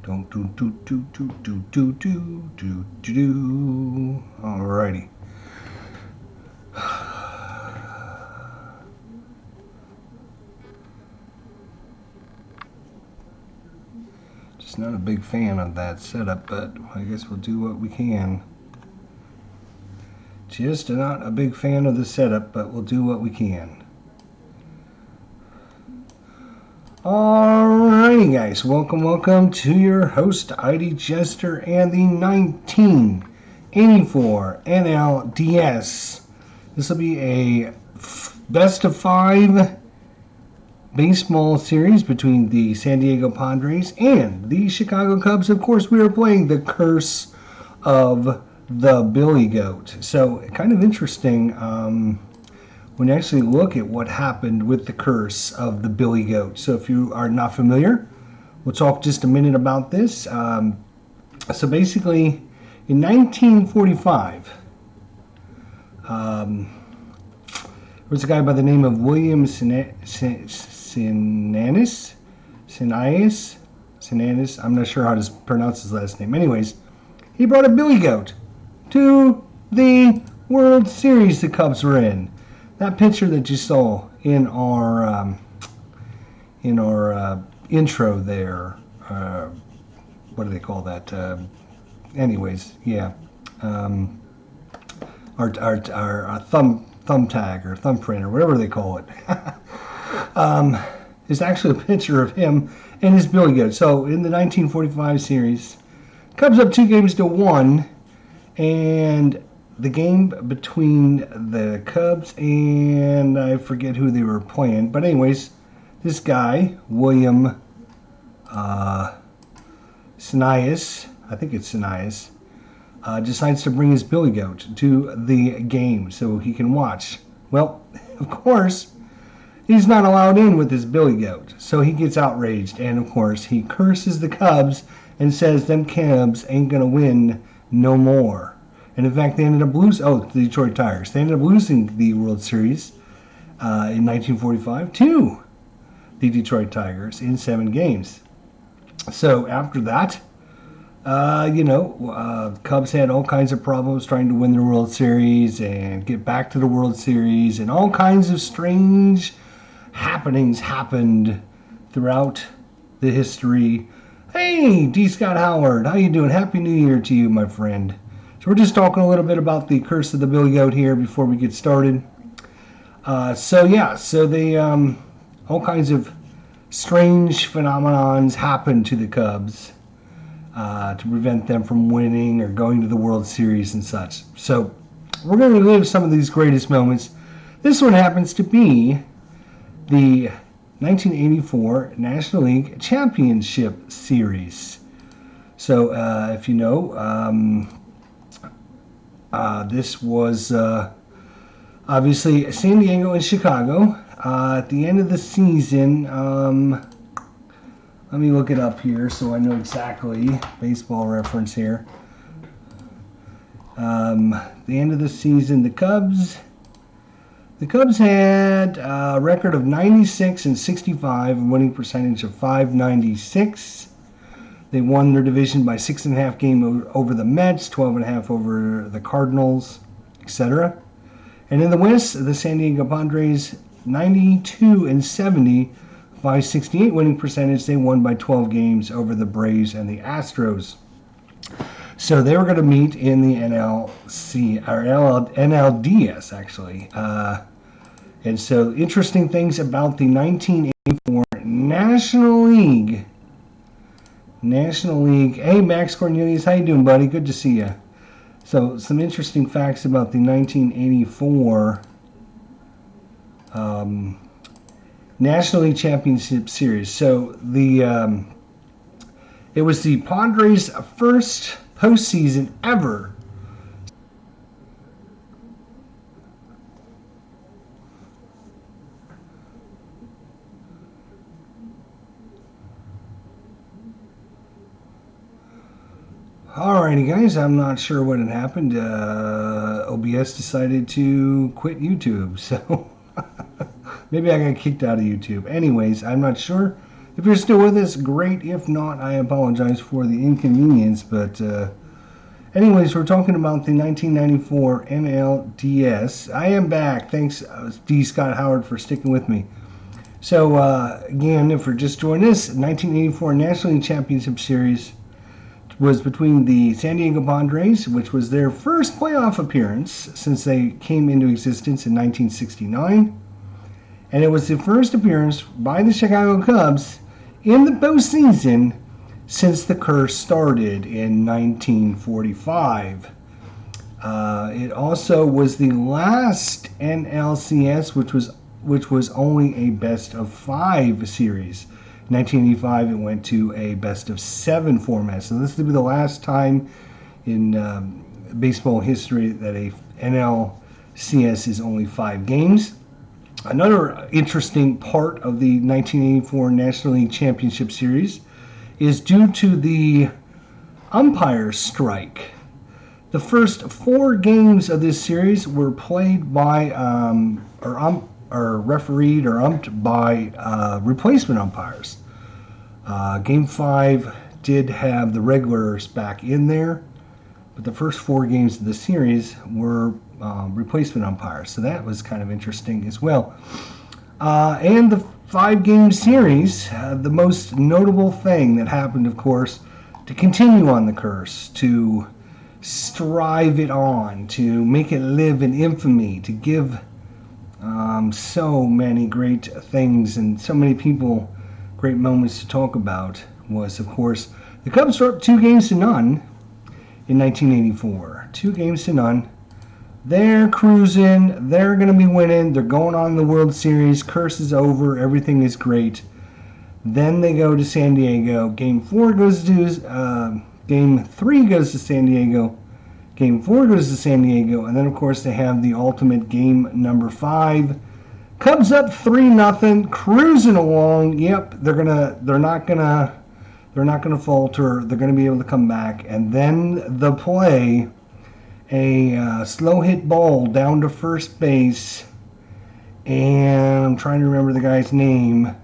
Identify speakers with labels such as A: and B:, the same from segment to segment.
A: Don't do do do do do do do do do do. Alrighty. Just not a big fan of that setup, but I guess we'll do what we can. Just not a big fan of the setup, but we'll do what we can. Alrighty guys, welcome to your host, ID Jester, and the 1984 NLDS. This will be a best of 5 baseball series between the San Diego Padres and the Chicago Cubs. Of course, we are playing the curse of the Billy Goat. So, kind of interesting when you actually look at what happened with the curse of the Billy Goat. So if you are not familiar, we'll talk just a minute about this. So basically, in 1945, there was a guy by the name of William Sinanis. I'm not sure how to pronounce his last name. Anyways, he brought a Billy Goat to the World Series the Cubs were in. That picture that you saw in our intro there, what do they call that? Anyways, yeah, our thumb tag or thumbprint or whatever they call it, is actually a picture of him and his Billy Goat. So in the 1945 series, Cubs up 2-1, and the game between the Cubs and I forget who they were playing. But anyways, this guy, William Sinias, I think it's Sinias, decides to bring his Billy Goat to the game so he can watch. Well, of course, he's not allowed in with his Billy Goat. So he gets outraged. And, of course, he curses the Cubs and says them Cubs ain't going to win no more. And in fact, they ended up losing. Oh, the Detroit Tigers. They ended up losing the World Series in 1945 to the Detroit Tigers in 7 games. So after that, Cubs had all kinds of problems trying to win the World Series and get back to the World Series, and all kinds of strange happenings happened throughout the history. Hey, D. Scott Howard, how you doing? Happy New Year to you, my friend. So we're just talking a little bit about the curse of the Billy Goat here before we get started. So they all kinds of strange phenomenons happened to the Cubs to prevent them from winning or going to the World Series and such. So we're going to relive some of these greatest moments. This one happens to be the 1984 National League Championship Series. So if you know, this was obviously San Diego and Chicago. At the end of the season, let me look it up here so I know exactly. Baseball reference here. The end of the season, the Cubs had a record of 96-65, a winning percentage of .596. They won their division by 6.5 games over the Mets, 12.5 over the Cardinals, etc. And in the West, the San Diego Padres, 92-70, .568 winning percentage. They won by 12 games over the Braves and the Astros. So they were going to meet in the NLDS actually. And so interesting things about the 1984 National League. Hey, Max Cornelius, how you doing, buddy? Good to see you. So, some interesting facts about the 1984 National League Championship Series. So, it was the Padres' first postseason ever. Alrighty guys, I'm not sure what had happened. OBS decided to quit YouTube, so maybe I got kicked out of YouTube. Anyways, I'm not sure. If you're still with us, great. If not, I apologize for the inconvenience. But anyways, we're talking about the 1994 NLDS. I am back. Thanks, D. Scott Howard, for sticking with me. So, again, if you're just joining us, 1984 National League Championship Series was between the San Diego Padres, which was their first playoff appearance since they came into existence in 1969. And it was the first appearance by the Chicago Cubs in the postseason since the curse started in 1945. It also was the last NLCS, which was only a best-of-5 series. In 1985, it went to a best-of-7 format. So this will be the last time in baseball history that a NLCS is only 5 games. Another interesting part of the 1984 National League Championship Series is due to the umpire strike. The first 4 games of this series were played by or refereed or umped by replacement umpires. Game 5 did have the regulars back in there, but the first 4 games of the series were replacement umpires, so that was kind of interesting as well. And the 5-game series, the most notable thing that happened, of course, to continue on the curse, to strive it on, to make it live in infamy, to give so many great things and so many people great moments to talk about, was, of course, the Cubs were up 2-0 in 1984. 2-0. They're cruising. They're going to be winning. They're going on in the World Series. Curse is over. Everything is great. Then they go to San Diego. Game 3 goes to San Diego. Game 4 goes to San Diego, and then of course they have the ultimate game number 5. Cubs up 3-0, cruising along. Yep, they're not gonna falter. They're gonna be able to come back, and then the play, a slow hit ball down to first base, and I'm trying to remember the guy's name.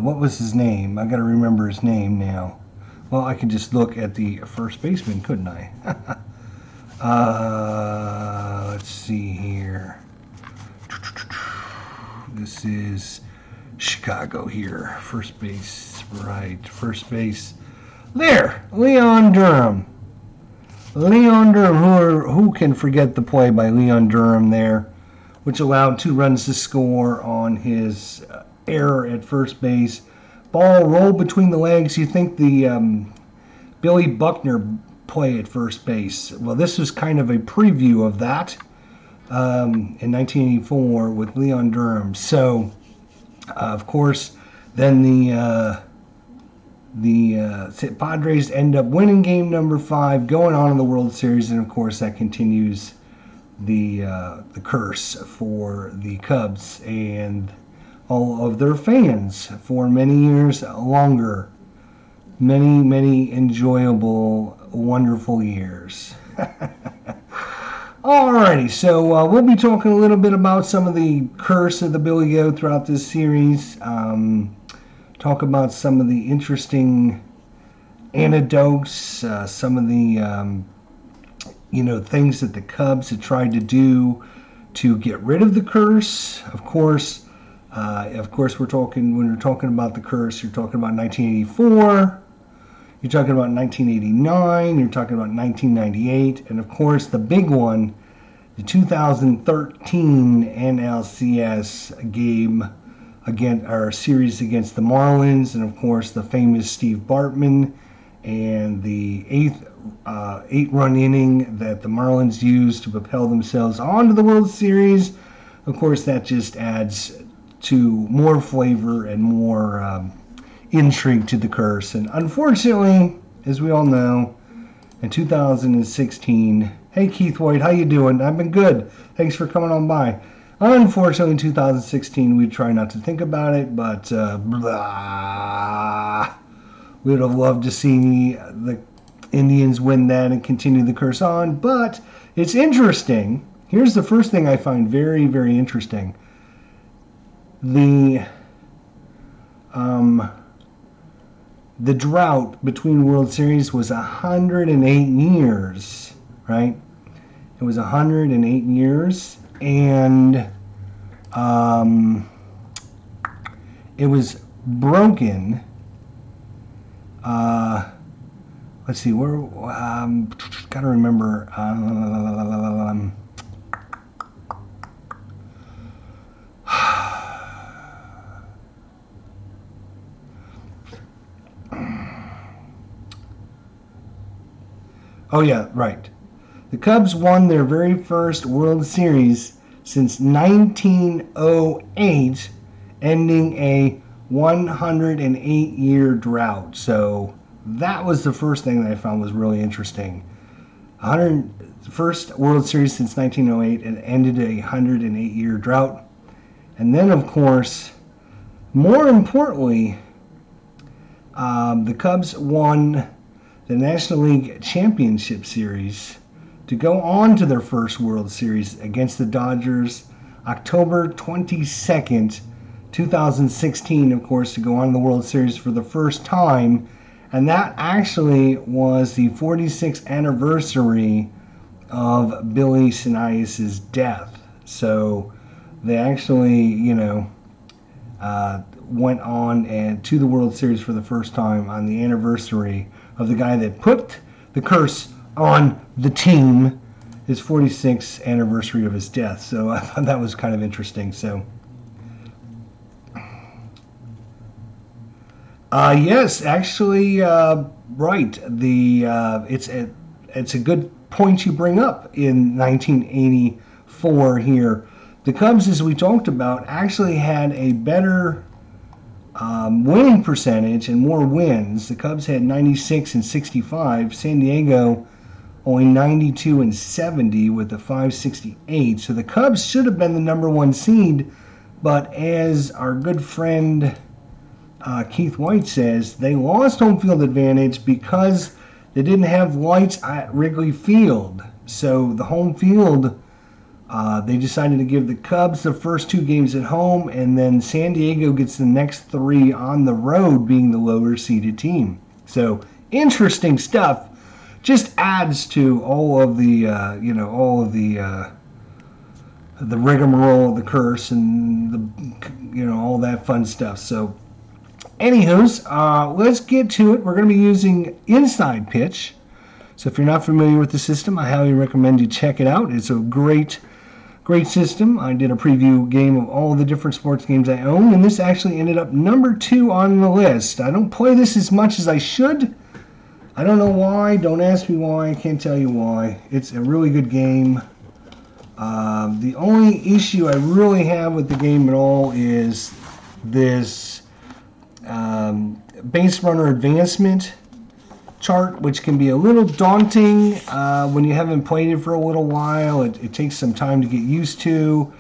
A: What was his name? I gotta remember his name now. Well, I could just look at the first baseman, couldn't I? Let's see here. This is Chicago here. First base, right. First base. There! Leon Durham. Leon Durham, who can forget the play by Leon Durham there, which allowed 2 runs to score on his error at first base. Ball rolled between the legs. You think the Billy Buckner play at first base. Well, this was kind of a preview of that in 1984 with Leon Durham. So, of course, then the Padres end up winning game number 5, going on in the World Series, and of course that continues the curse for the Cubs and all of their fans for many years longer. Many enjoyable, wonderful years. Alrighty, so we'll be talking a little bit about some of the curse of the Billy Goat throughout this series. Talk about some of the interesting anecdotes, some of the things that the Cubs had tried to do to get rid of the curse. Of course, when we're talking about the curse, you're talking about 1984, you're talking about 1989, you're talking about 1998, and of course the big one, the 2013 NLCS game series against the Marlins, and of course the famous Steve Bartman and the 8-run inning that the Marlins used to propel themselves onto the World Series. Of course, that just adds to more flavor and more intrigue to the curse. And unfortunately, as we all know, in 2016, hey Keith White, how you doing? I've been good. Thanks for coming on by. Unfortunately, in 2016, we try not to think about it, but we would have loved to see the Indians win that and continue the curse on. But it's interesting. Here's the first thing I find very, very interesting. The drought between World Series was 108 years, right? It was 108 years, and it was broken. Let's see, where, gotta remember, oh yeah, right. The Cubs won their very first World Series since 1908, ending a 108-year drought. So that was the first thing that I found was really interesting. First World Series since 1908, and ended a 108-year drought. And then, of course, more importantly, the Cubs won the National League Championship Series to go on to their first World Series against the Dodgers October 22nd, 2016, of course, to go on to the World Series for the first time. And that actually was the 46th anniversary of Billy Sinaias' death. So they actually, went on and to the World Series for the first time on the anniversary of the guy that put the curse on the team, his 46th anniversary of his death. So I thought that was kind of interesting. So, yes, actually, right. It's a good point you bring up. In 1984 here, the Cubs, as we talked about, actually had a better winning percentage and more wins. The Cubs had 96 and 65. San Diego only 92 and 70 with a 568. So the Cubs should have been the number one seed, but as our good friend Keith White says, they lost home field advantage because they didn't have lights at Wrigley Field. So the home field, they decided to give the Cubs the first two games at home, and then San Diego gets the next three on the road, being the lower seeded team. So interesting stuff. Just adds to all of the, the rigmarole of the curse and all that fun stuff. So, anywho's, let's get to it. We're going to be using Inside Pitch. So if you're not familiar with the system, I highly recommend you check it out. It's a great system. I did a preview game of all the different sports games I own, and this actually ended up number 2 on the list. I don't play this as much as I should. I don't know why. Don't ask me why. I can't tell you why. It's a really good game. The only issue I really have with the game at all is this base runner advancement chart, which can be a little daunting when you haven't played it for a little while. It takes some time to get used to.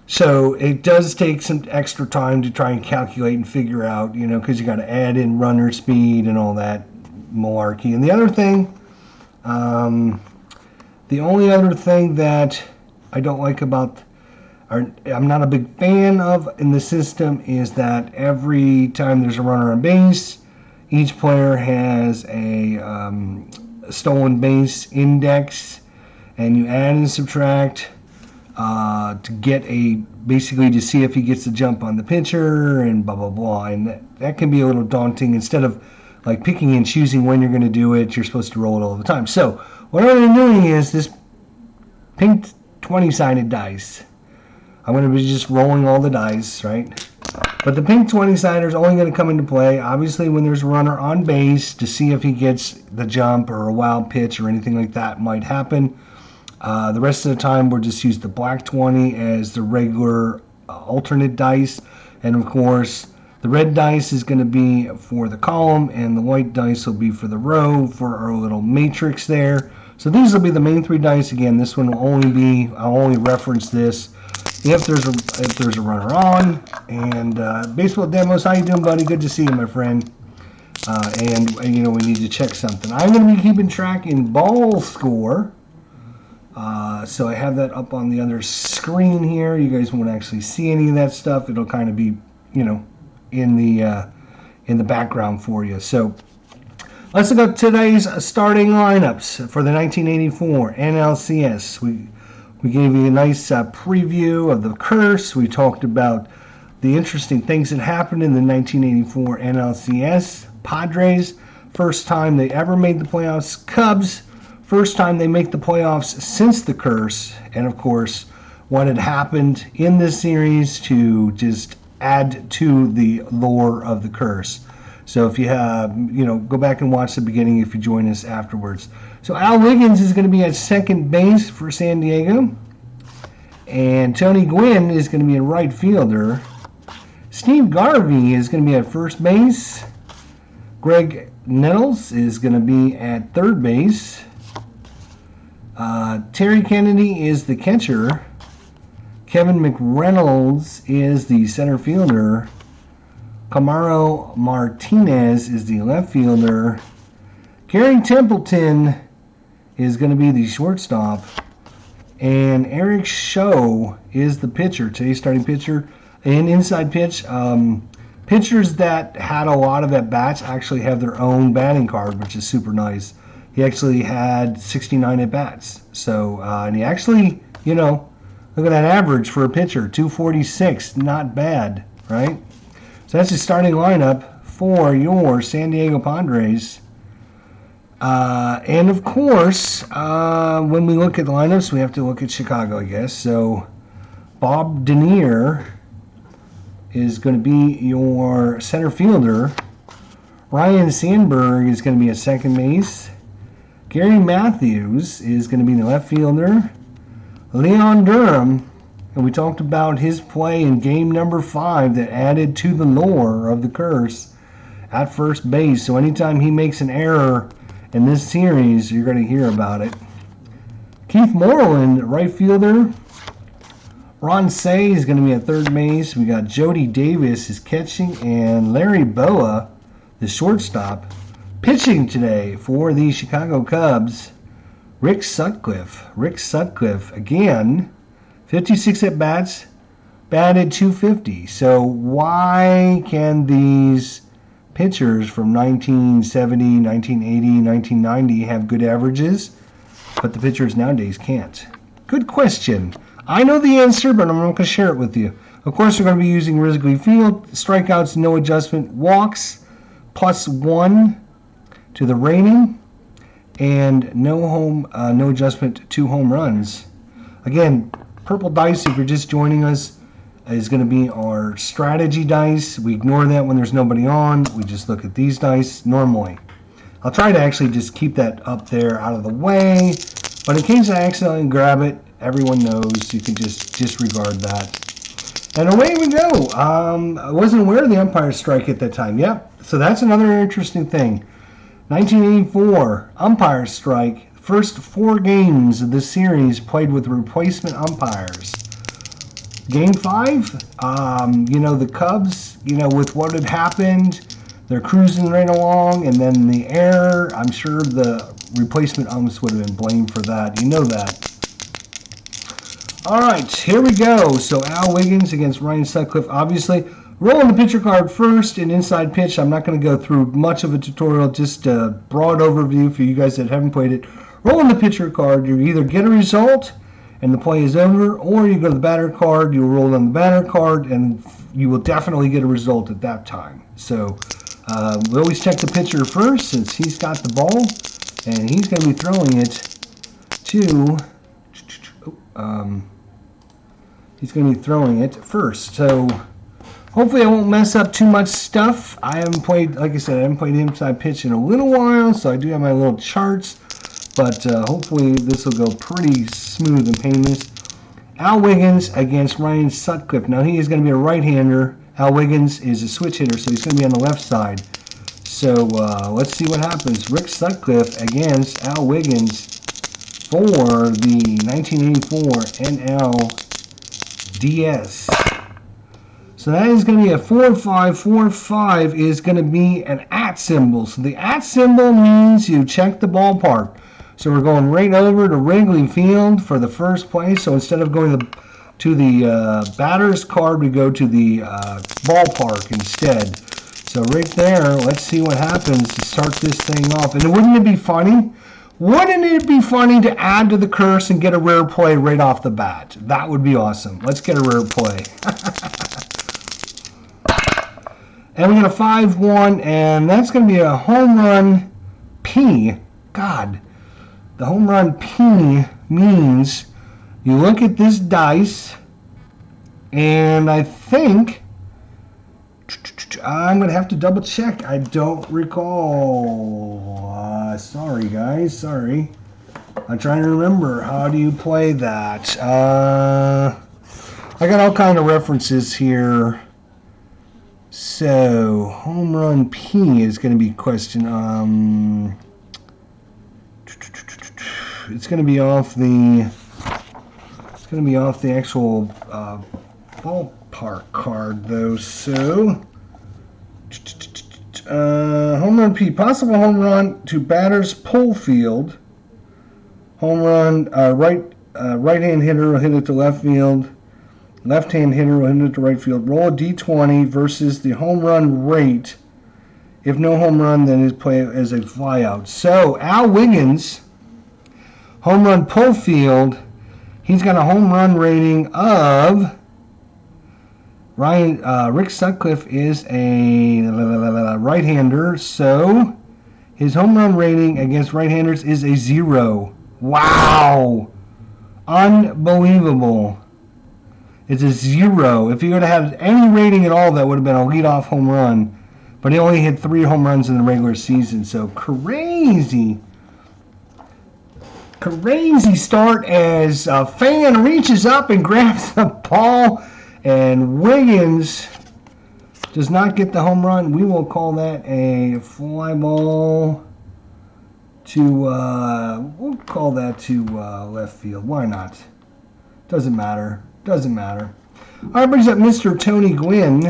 A: So it does take some extra time to try and calculate and figure out, because you got to add in runner speed and all that malarkey. And the other thing, the only other thing that I don't like about, or I'm not a big fan of in the system, is that every time there's a runner on base, each player has a stolen base index, and you add and subtract to get basically to see if he gets the jump on the pitcher and blah blah blah, and that can be a little daunting. Instead of like picking and choosing when you're going to do it, you're supposed to roll it all the time. So what I'm doing is this pink 20-sided dice. I'm going to be just rolling all the dice, right? But the pink 20-sider is only going to come into play, obviously, when there's a runner on base to see if he gets the jump or a wild pitch or anything like that might happen. The rest of the time, we'll just use the black 20 as the regular alternate dice. And, of course, the red dice is going to be for the column, and the white dice will be for the row for our little matrix there. So these will be the main 3 dice. Again, this one will only be, I'll only reference this if there's a runner on. And Baseball Demos, how you doing, buddy? Good to see you, my friend. and you know, we need to check something. I'm going to be keeping track in ball score. So I have that up on the other screen here. You guys won't actually see any of that stuff. It'll kind of be, you know, in the background for you. So let's look at today's starting lineups for the 1984 NLCS. We gave you a nice preview of the curse. We talked about the interesting things that happened in the 1984 NLCS. Padres, first time they ever made the playoffs. Cubs, first time they make the playoffs since the curse. And of course, what had happened in this series to just add to the lore of the curse. So if you have, you know, go back and watch the beginning if you join us afterwards. So Al Wiggins is going to be at second base for San Diego. And Tony Gwynn is going to be a right fielder. Steve Garvey is going to be at first base. Greg Nettles is going to be at third base. Terry Kennedy is the catcher. Kevin McReynolds is the center fielder. Camaro Martinez is the left fielder. Gary Templeton is going to be the shortstop. And Eric Show is the pitcher, today's starting pitcher. And inside pitch, pitchers that had a lot of at-bats actually have their own batting card, which is super nice. He actually had 69 at-bats. So, and he actually, you know, look at that average for a pitcher, 246, not bad, right? So that's the starting lineup for your San Diego Padres. And of course, when we look at the lineups, we have to look at Chicago, I guess. So Bob Denier is going to be your center fielder. Ryan Sandberg is going to be at second base. Gary Matthews is going to be the left fielder. Leon Durham, and we talked about his play in game number 5 that added to the lore of the curse at first base. So anytime he makes an error in this series, you're going to hear about it. Keith Moreland, right fielder. Ron Say is going to be at third base. We got Jody Davis is catching, and Larry Boa, the shortstop, pitching today for the Chicago Cubs. Rick Sutcliffe, again, 56 at-bats, batted .250. So why can these pitchers from 1970, 1980, 1990 have good averages, but the pitchers nowadays can't? Good question. I know the answer, but I'm not going to share it with you. Of course, we're going to be using Wrigley Field. Strikeouts, no adjustment. Walks, +1 to the rating. And no adjustment, 2 home runs. Again, purple dice, if you're just joining us, is going to be our strategy dice. We ignore that when there's nobody on. We just look at these dice normally. I'll try to actually just keep that up there out of the way. But in case I accidentally grab it, everyone knows you can just disregard that. And away we go. I wasn't aware of the umpire strike at that time. Yep. So that's another interesting thing. 1984 umpire strike. First 4 games of this series played with replacement umpires. Game 5, you know, the Cubs, you know, with what had happened, they're cruising right along, and then the error, I'm sure the replacement umps would have been blamed for that. You know that. All right, here we go. So Al Wiggins against Ryan Sutcliffe, obviously. Rolling the pitcher card first in inside pitch. I'm not going to go through much of a tutorial, just a broad overview for you guys that haven't played it. Rolling the pitcher card, you either get a result and the play is over, or you go to the batter card, you'll roll on the batter card, and you will definitely get a result at that time. So we always check the pitcher first since he's got the ball, and he's going to be throwing it to... he's going to be throwing it first. So hopefully I won't mess up too much stuff. I haven't played, like I said, I haven't played inside pitch in a little while, so I do have my little charts. But hopefully this will go pretty smooth and painless. Al Wiggins against Ryan Sutcliffe. Now he is going to be a right-hander. Al Wiggins is a switch hitter, so he's going to be on the left side. So let's see what happens. Rick Sutcliffe against Al Wiggins for the 1984 NLDS. So that is going to be a 4-5. 4-5 is going to be an at @ symbol. So the @ symbol means you check the ballpark. So we're going right over to Wrigley Field for the first place. So instead of going to the batter's card, we go to the ballpark instead. So right there, let's see what happens to start this thing off. And wouldn't it be funny? Wouldn't it be funny to add to the curse and get a rare play right off the bat? That would be awesome. Let's get a rare play. And we got a 5-1, and that's going to be a home run P. God, the home run P means you look at this dice, and I think I'm going to have to double check. I don't recall. Sorry, guys. Sorry. I'm trying to remember. How do you play that? I got all kind of references here. So, home run P is going to be question. It's going to be off the. It's going to be off the actual ballpark card, though. So, home run P, possible home run to batter's pull field. Home run right-hand hitter will hit it to left field. Left-hand hitter will hit it to right field. Roll a d20 versus the home run rate. If no home run, then it's play as a flyout. So Al Wiggins, home run pull field. He's got a home run rating of Rick Sutcliffe is a right-hander, so his home run rating against right-handers is a 0. Wow! Unbelievable. It's a 0. If he would have had any rating at all, that would have been a leadoff home run. But he only hit 3 home runs in the regular season, so crazy. Crazy start as a fan reaches up and grabs the ball, and Wiggins does not get the home run. We will call that a fly ball to, we'll call that to left field. Why not? Doesn't matter. Doesn't matter. All right, brings up Mr. Tony Gwynn.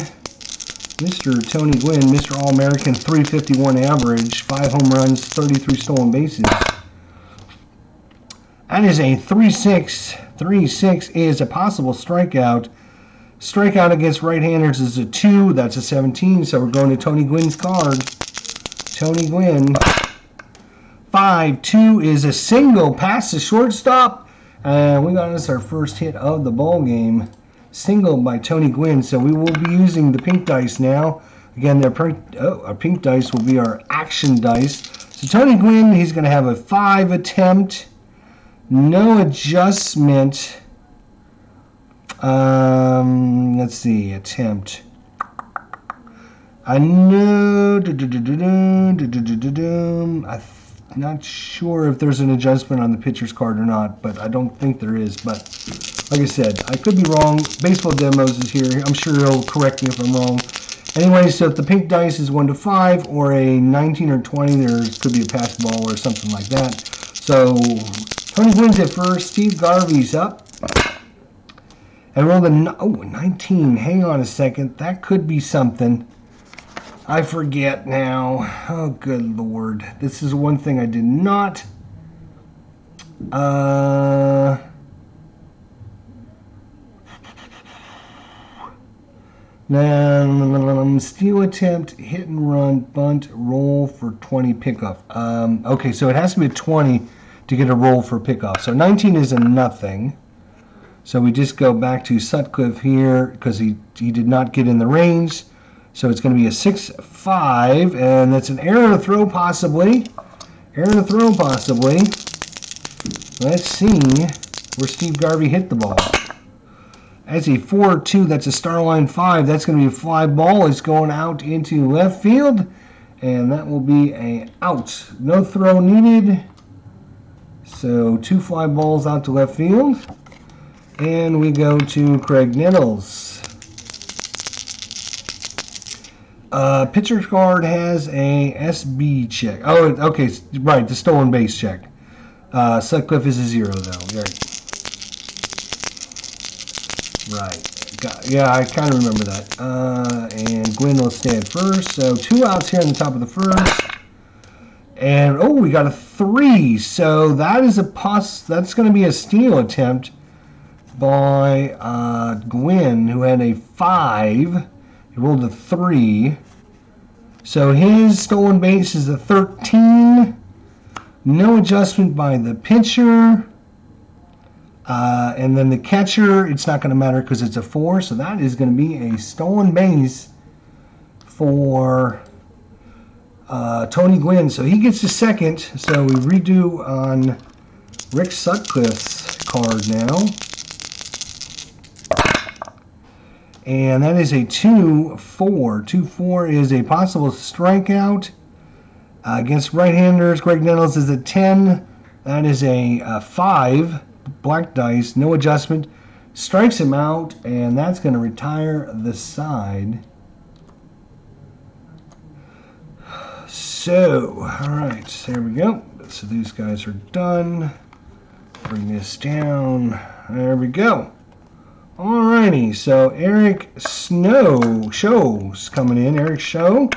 A: Mr. Tony Gwynn, Mr. All-American, 351 average, 5 home runs, 33 stolen bases. That is a 3-6. 3-6 is a possible strikeout. Strikeout against right-handers is a 2. That's a 17. So we're going to Tony Gwynn's card. Tony Gwynn. 5-2 is a single past the shortstop. And we got us our first hit of the ball game. Single by Tony Gwynn. So we will be using the pink dice now. Again, our pink dice will be our action dice. So Tony Gwynn, he's going to have a 5 attempt. No adjustment. Let's see. Attempt. I know. I'm not sure if there's an adjustment on the pitcher's card or not, but I don't think there is. But like I said, I could be wrong. Baseball Demos is here. I'm sure he'll correct me if I'm wrong. Anyway, so if the pink dice is 1 to 5 or a 19 or 20, there could be a pass ball or something like that. So Tony Gwynn's at first. Steve Garvey's up. And roll the 19. Hang on a second. That could be something. I forget now. Oh, good Lord. This is one thing I did not. Now, steal attempt, hit and run, bunt, roll for 20 pickoff. Okay, so it has to be a 20 to get a roll for pickoff. So 19 is a nothing. So we just go back to Sutcliffe here because he did not get in the range. So it's going to be a 6-5, and that's an error to throw possibly. Error to throw possibly. Let's see where Steve Garvey hit the ball. That's a 4-2. That's a star line 5. That's going to be a fly ball. It's going out into left field, and that will be a out. No throw needed. So 2 fly balls out to left field. And we go to Craig Nettles. Pitcher's card has a SB check. Oh, okay, right, the stolen base check. Sutcliffe is a 0, though. Right. Yeah, I kind of remember that. And Gwynn will stay at first. So 2 outs here on the top of the first. And, oh, we got a 3. So that is that's going to be a steal attempt by Gwynn, who had a 5. He rolled a 3. So his stolen base is a 13. No adjustment by the pitcher. And then the catcher, it's not going to matter because it's a 4. So that is going to be a stolen base for Tony Gwynn. So he gets the second. So we redo on Rick Sutcliffe's card now. And that is a 2-4. 2-4 is a possible strikeout. Against right-handers, Greg Nettles is a 10. That is a 5. Black dice, no adjustment. Strikes him out, and that's going to retire the side. So, all right, there we go. So these guys are done. Bring this down. There we go. Alrighty, so Eric Show's coming in. Eric Show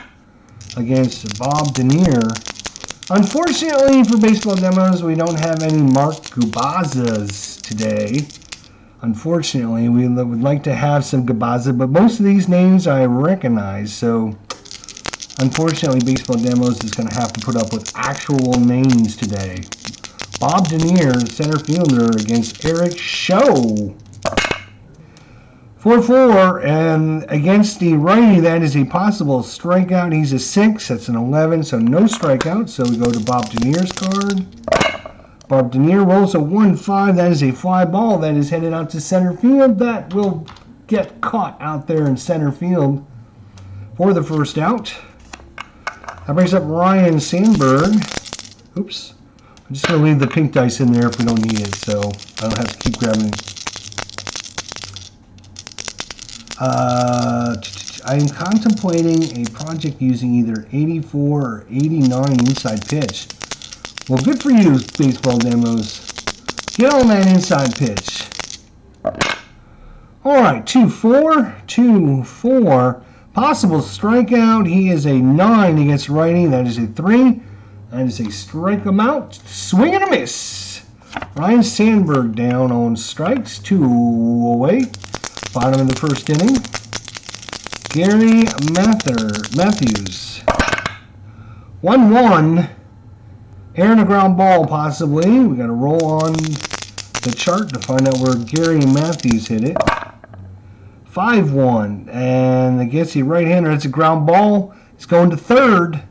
A: against Bob Denier. Unfortunately for baseball demos, we don't have any Mark Gubazas today. Unfortunately, we would like to have some Gubaza, but most of these names I recognize. So, unfortunately, baseball demos is going to have to put up with actual names today. Bob Denier, center fielder, against Eric Show. 4-4, and against the righty, that is a possible strikeout. He's a 6, that's an 11, so no strikeout. So we go to Bob Denier's card. Bob Denier rolls a 1-5, that is a fly ball that is headed out to center field. That will get caught out there in center field for the first out. That brings up Ryan Sandberg. Oops. I'm just going to leave the pink dice in there if we don't need it, so I don't have to keep grabbing it. I'm contemplating a project using either 84 or 89 inside pitch. Well, good for you, baseball demos. Get on that inside pitch. All right, 2-4, 2-4. Possible strikeout. He is a 9 against righty. That is a 3. That is a strike him out. Swing and a miss. Ryan Sandberg down on strikes. 2 away. Bottom of the first inning. Gary Matthews. 1-1. Airing a ground ball, possibly. We got to roll on the chart to find out where Gary Matthews hit it. 5-1. And against the right-hander, it's a ground ball. It's going to third.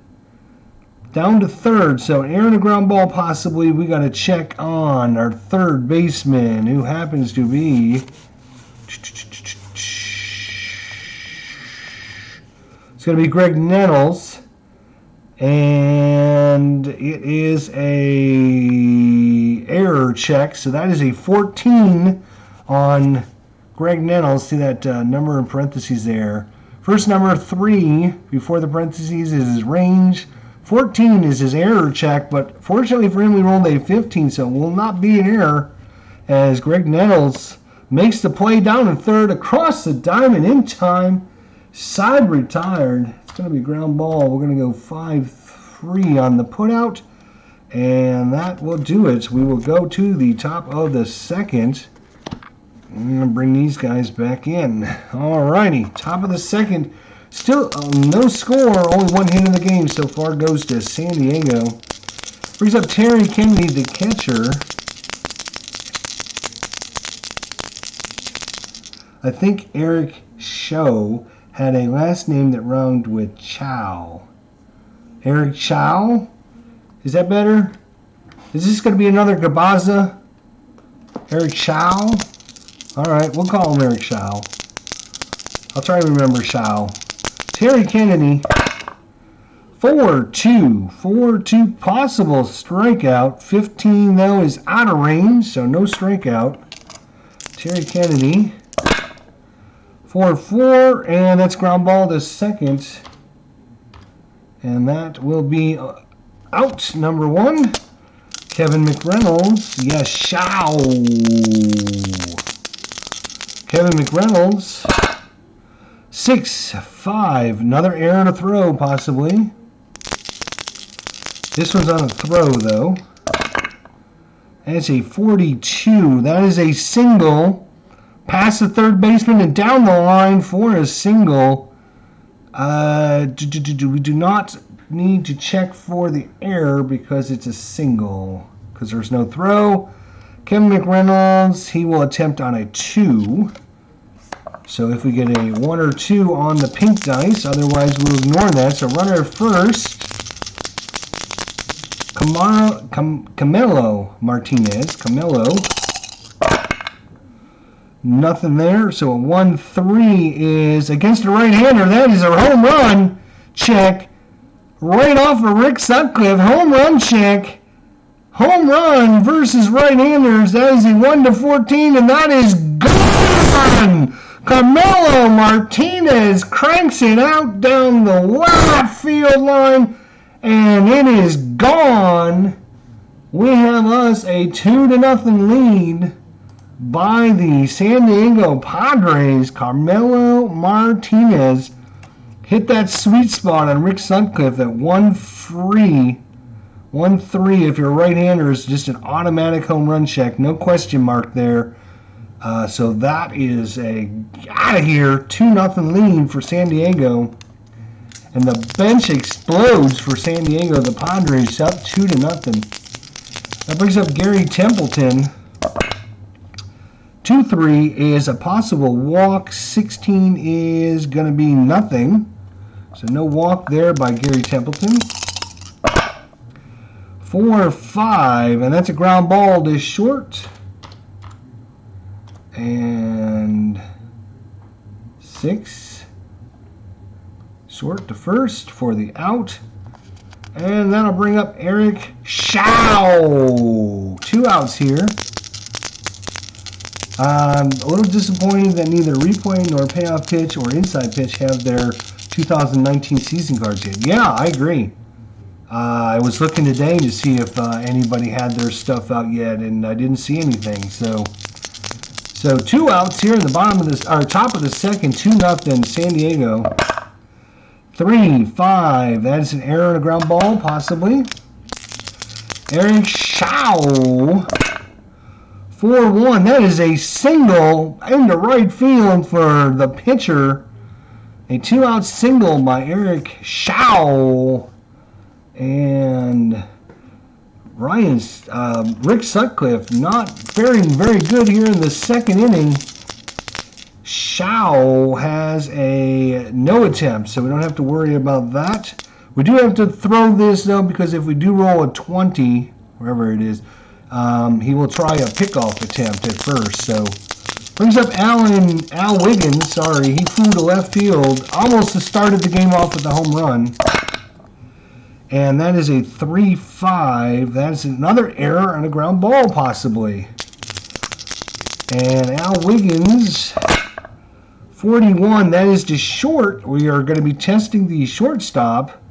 A: Down to third. So airing a ground ball, possibly. We got to check on our third baseman, who happens to be... It's going to be Greg Nettles, and it is a error check, so that is a 14 on Greg Nettles. See that number in parentheses there. First number 3 before the parentheses is his range. 14 is his error check, but fortunately for him, we rolled a 15, so it will not be an error as Greg Nettles makes the play down in third across the diamond in time. Side retired. It's going to be a ground ball. We're going to go 5-3 on the putout, and that will do it. We will go to the top of the second. I'm going to bring these guys back in. All righty, top of the second. Still no score. Only 1 hit in the game so far goes to San Diego. Brings up Terry Kennedy, the catcher. I think Eric Show had a last name that rhymed with Chow. Eric Chow? Is that better? Is this going to be another Gabaza? Eric Chow? Alright, we'll call him Eric Chow. I'll try to remember Chow. Terry Kennedy. 4-2. 4-2 possible strikeout. 15, though, is out of range, so no strikeout. Terry Kennedy. 4-4, and that's ground ball to second. And that will be out, number 1. Kevin McReynolds. Yes, Show. Kevin McReynolds. 6-5. Another error to throw, possibly. This one's on a throw, though. That's a 42. That is a single. Past the third baseman and down the line for a single. We do not need to check for the error because it's a single. Because there's no throw. Kevin McReynolds, he will attempt on a 2. So if we get a 1 or 2 on the pink dice, otherwise we'll ignore that. So runner first. Camelo Martinez. Camelo. Nothing there. So a 1-3 is against a right-hander. That is a home run check. Right off of Rick Sutcliffe. Home run check. Home run versus right-handers. That is a 1-14, and that is gone. Camelo Martinez cranks it out down the left field line, and it is gone. We have us a 2-0 lead by the San Diego Padres. Carmelo Martinez hit that sweet spot on Rick Sutcliffe at 1-3. 1-3 if you're a right-hander is just an automatic home run check. No question mark there. So that is a out of here 2-0 lead for San Diego. And the bench explodes for San Diego. The Padres up 2-0. That brings up Gary Templeton. 2-3 is a possible walk. 16 is going to be nothing. So no walk there by Gary Templeton. 4-5, and that's a ground ball to short. And 6. Short to first for the out. And that'll bring up Eric Shao. 2 outs here. A little disappointed that neither replay nor payoff pitch or inside pitch have their 2019 season cards yet. Yeah, I agree. I was looking today to see if anybody had their stuff out yet, and I didn't see anything. So 2 outs here in the bottom of this, or top of the second, 2-0 San Diego. 3-5. That is an error and a ground ball, possibly. Eric Shao. 4-1. That is a single into right field for the pitcher. A 2-out single by Eric Shao. And Rick Sutcliffe not faring very good here in the second inning. Shao has a no attempt, so we don't have to worry about that. We do have to throw this, though, because if we do roll a 20, wherever it is, he will try a pickoff attempt at first. So brings up Al Wiggins. Sorry, he flew to left field. Almost started the game off with a home run. And that is a 3-5. That's another error and a ground ball, possibly. And Al Wiggins, 41. That is to short. We are going to be testing the shortstop.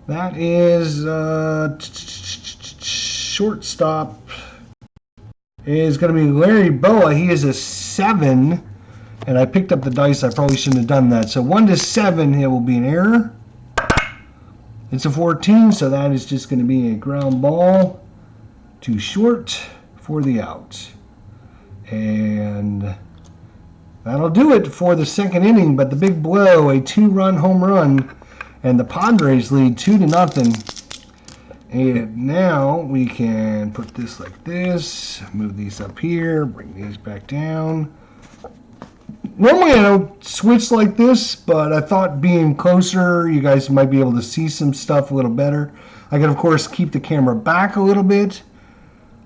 A: That is shortstop is going to be Larry Boa. He is a 7. And I picked up the dice. I probably shouldn't have done that. So 1-7, it will be an error. It's a 14, so that is just going to be a ground ball to short for the out. And that'll do it for the second inning. But the big blow, a 2-run home run, and the Padres lead 2-0. And now we can put this like this, move these up here, bring these back down. Normally I don't switch like this, but I thought being closer, you guys might be able to see some stuff a little better. I can, of course, keep the camera back a little bit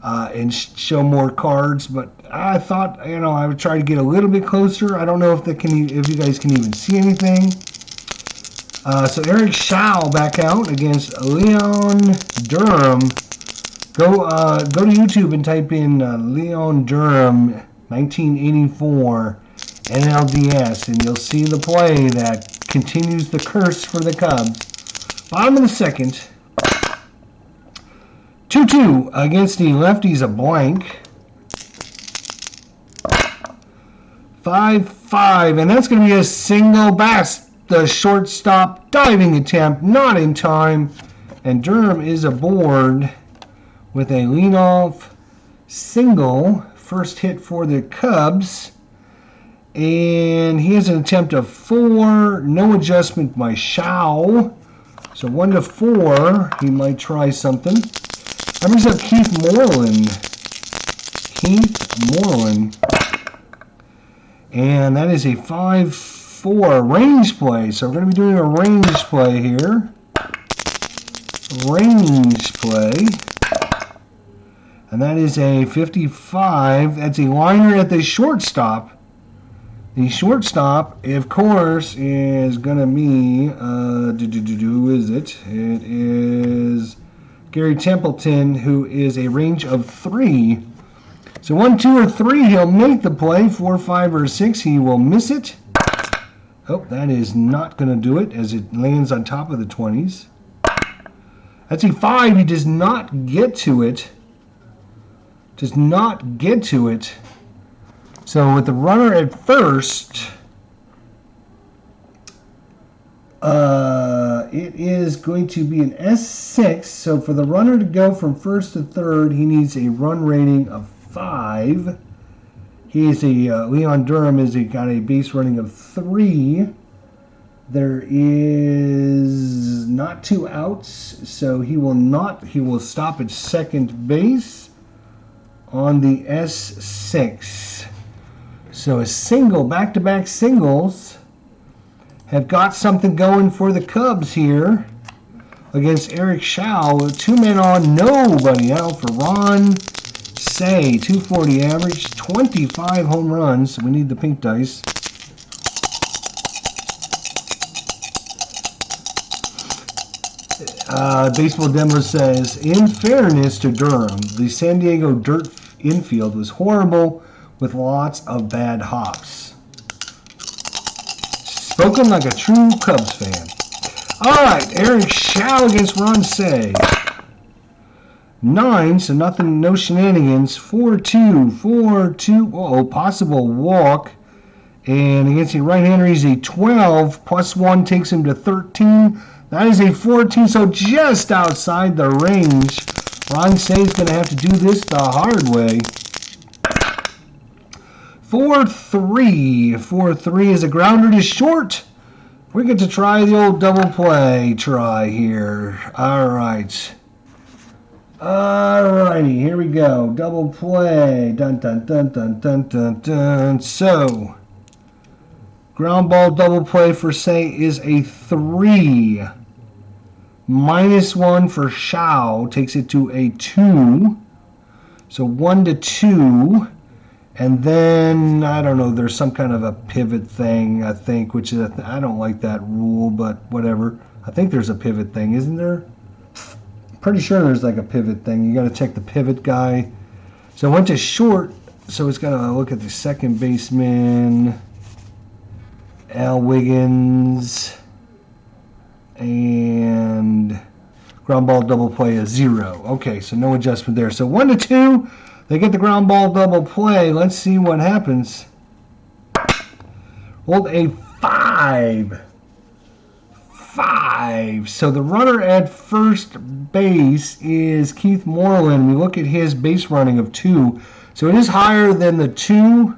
A: and show more cards, but I thought, I would try to get a little bit closer. I don't know if you guys can even see anything. So Eric Shao back out against Leon Durham. Go to YouTube and type in Leon Durham 1984. NLDS, and you'll see the play that continues the curse for the Cubs. Bottom of the second. 2-2 against the lefties, a blank. 5-5, and that's going to be a single bass. The shortstop diving attempt, not in time, and Durham is aboard with a leadoff single. First hit for the Cubs, and he has an attempt of 4. No adjustment by Shao. So 1-4. He might try something. That brings up Keith Moreland. And that is a 5-4 range play. So we're going to be doing a range play here. Range play. And that is a 55. That's a liner at the shortstop. The shortstop, of course, is going to be, who is it? It is Gary Templeton, who is a range of 3. So 1, 2, or 3, he'll make the play. 4, 5, or 6, he will miss it. Oh, that is not going to do it as it lands on top of the 20s. That's a 5. He does not get to it. Does not get to it. So with the runner at first, it is going to be an S6. So for the runner to go from first to third, he needs a run rating of 5. He is a Leon Durham is got a base running of 3. There is not 2 outs, so he will stop at second base on the S6. So a single, back-to-back singles have got something going for the Cubs here against Eric Shao. 2 men on, nobody out for Ron Say. 240 average, 25 home runs. We need the pink dice. Baseball Demo says, in fairness to Durham, the San Diego dirt infield was horrible with lots of bad hops. Spoken like a true Cubs fan. Alright, Eric Shao against Ron Say. 9, so nothing, no shenanigans. 4-2, 4-2. Uh-oh, possible walk. And against the right-hander, he's a 12. +1 takes him to 13. That is a 14, so just outside the range. Ron Say's going to have to do this the hard way. 4-3. 4-3 is a grounder to short. We get to try the old double play try here. All right. All righty, here we go. Double play. Dun, dun, dun, dun, dun, dun, dun. So, ground ball double play for Say is a 3. -1 for Shao takes it to a 2. So 1-2. And then, I don't know, there's some kind of a pivot thing, I think, which is, I don't like that rule, but whatever. I think there's a pivot thing, isn't there? Pretty sure there's like a pivot thing. You got to check the pivot guy. So I went to short, so it's got to look at the second baseman, Al Wiggins, and ground ball double play is 0. Okay, so no adjustment there. So 1-2. They get the ground ball double play. Let's see what happens. Rolled a 5. 5. So the runner at first base is Keith Moreland. We look at his base running of 2. So it is higher than the 2,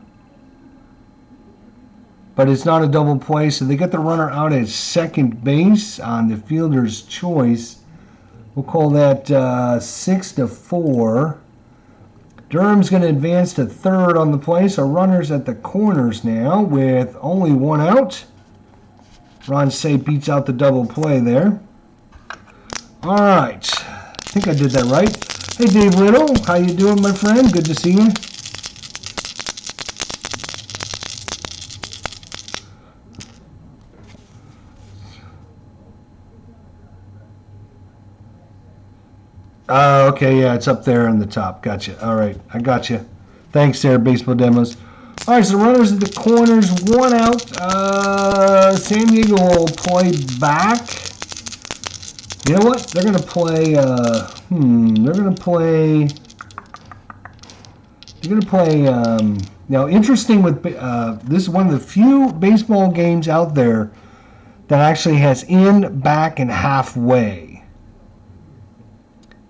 A: but it's not a double play. So they get the runner out at second base on the fielder's choice. We'll call that 6-4. Durham's going to advance to third on the play, so runners at the corners now with only 1 out. Ron Say beats out the double play there. All right, I think I did that right. Hey, Dave Little, how you doing, my friend? Good to see you. Okay, yeah, it's up there on the top. Gotcha. All right, I got you. Thanks there, Baseball Demos. All right, so runners at the corners, 1 out. San Diego will play back. You know what? They're going to play, they're going to play Now, interesting with this is one of the few baseball games out there that actually has in, back, and halfway.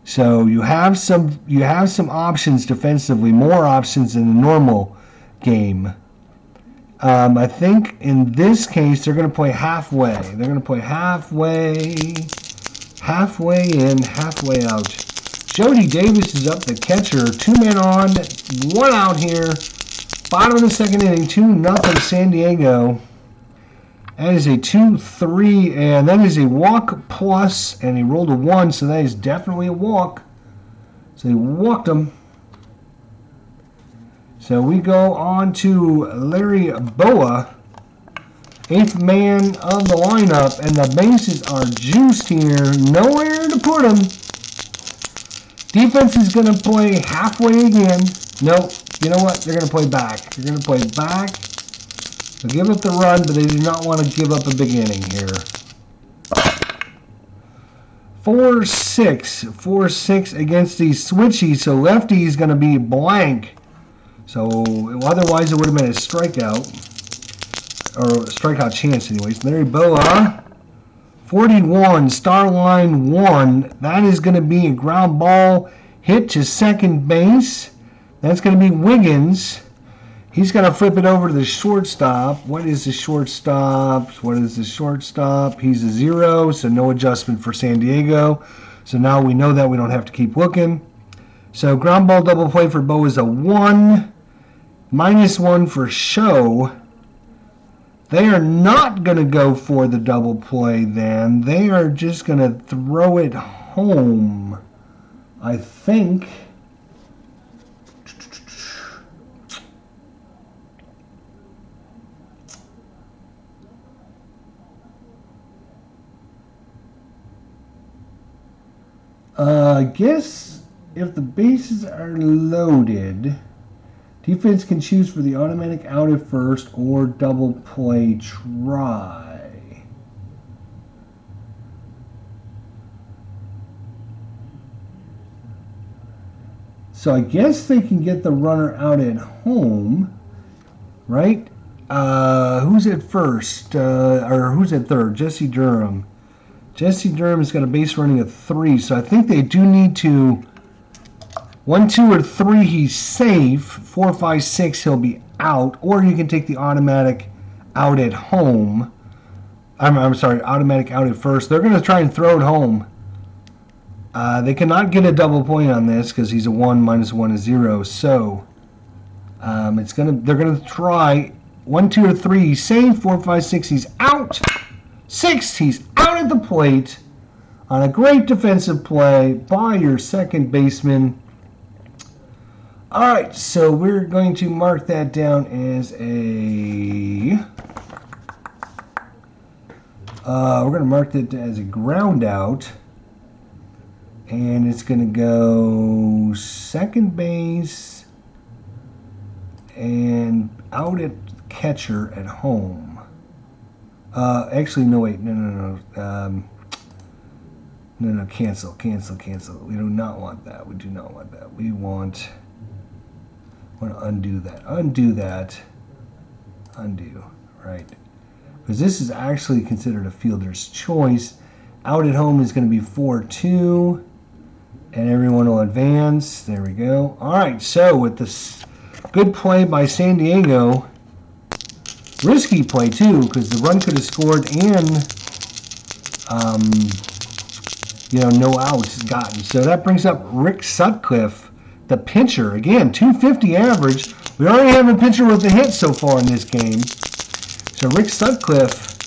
A: So you have some options defensively, more options than a normal game. I think in this case they're going to play halfway. They're going to play halfway in, halfway out. Jody Davis is up, the catcher. 2 men on, 1 out here. Bottom of the second inning, 2-0 San Diego. That is a 2-3, and that is a walk plus, and he rolled a 1, so that is definitely a walk. So he walked him. So we go on to Larry Boa, 8th man of the lineup, and the bases are juiced here. Nowhere to put him. Defense is going to play halfway again. Nope. You know what? They're going to play back. They're going to play back. They'll give up the run, but they do not want to give up a big inning here. 4-6. 4-6 against the switchy, so lefty is going to be blank. So otherwise it would have been a strikeout. Or a strikeout chance anyways. Larry Boa, 41, star line 1. That is going to be a ground ball hit to second base. That's going to be Wiggins. He's going to flip it over to the shortstop. What is the shortstop? What is the shortstop? He's a 0, so no adjustment for San Diego. So now we know that we don't have to keep looking. So ground ball double play for Bo is a 1. -1 for Show. They are not going to go for the double play then. They are just going to throw it home, I think. I guess if the bases are loaded, defense can choose for the automatic out at first or double play try. So I guess they can get the runner out at home, right? Who's at first? Or who's at third? Jesse Durham. Jesse Durham has got a base running of 3, so I think they do need to 1, 2, or 3, he's safe. 4, 5, 6, he'll be out. Or you can take the automatic out at home. I'm sorry, automatic out at first. They're going to try and throw it home. They cannot get a double point on this because he's a 1, -1 is 0. So they're going to try 1, 2, or 3, he's safe. 4, 5, 6, he's out. 6, he's out at the plate on a great defensive play by your second baseman. All right, so we're going to mark that down as a. We're going to mark it as a ground out, and it's going to go second base and out at catcher at home. Actually, no, wait, no. No, cancel. We do not want that. We do not want that. We want to undo that. Undo, right. Because this is actually considered a fielder's choice. Out at home is going to be 4-2. And everyone will advance. There we go. All right, so with this good play by San Diego, risky play too, because the run could have scored and no outs gotten. So that brings up Rick Sutcliffe, the pitcher. Again, 250 average. We already have a pitcher with a hit so far in this game. So Rick Sutcliffe,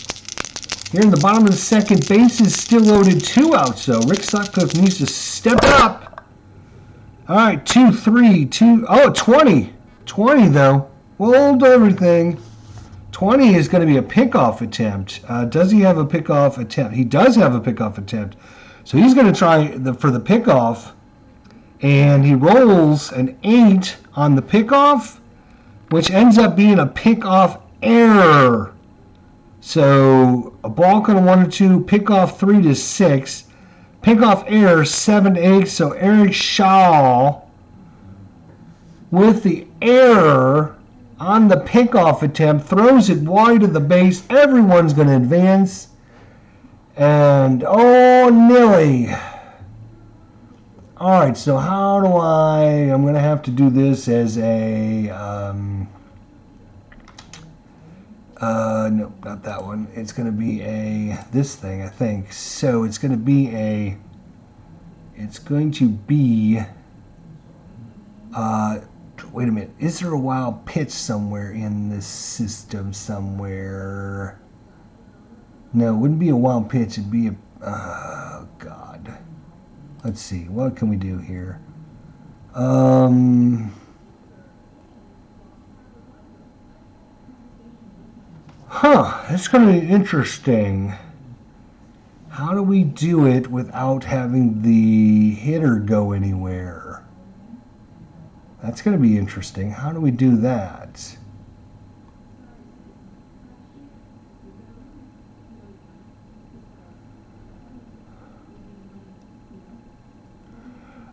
A: here in the bottom of the second, base is still loaded, 2 outs. So Rick Sutcliffe needs to step up. All right, 2-3, 2. Oh, 20. 20 though. We'll hold everything. 20 is going to be a pickoff attempt. Does he have a pickoff attempt? He does have a pickoff attempt. So he's going to try for the pickoff. And he rolls an 8 on the pickoff, which ends up being a pickoff error. So a ball could have 1 or 2, pickoff 3 to 6, pickoff error 7 to 8. So Eric Shaw with the error on the pickoff attempt, throws it wide of the base. Everyone's going to advance. And, oh, Nilly. All right, so how do I'm going to have to do this as a, nope, not that one. It's going to be this thing, I think. So it's going to be wait a minute. Is there a wild pitch somewhere in this system somewhere? No, it wouldn't be a wild pitch. It'd be oh, God. Let's see. What can we do here? It's going to be interesting. How do we do it without having the hitter go anywhere? That's going to be interesting. How do we do that?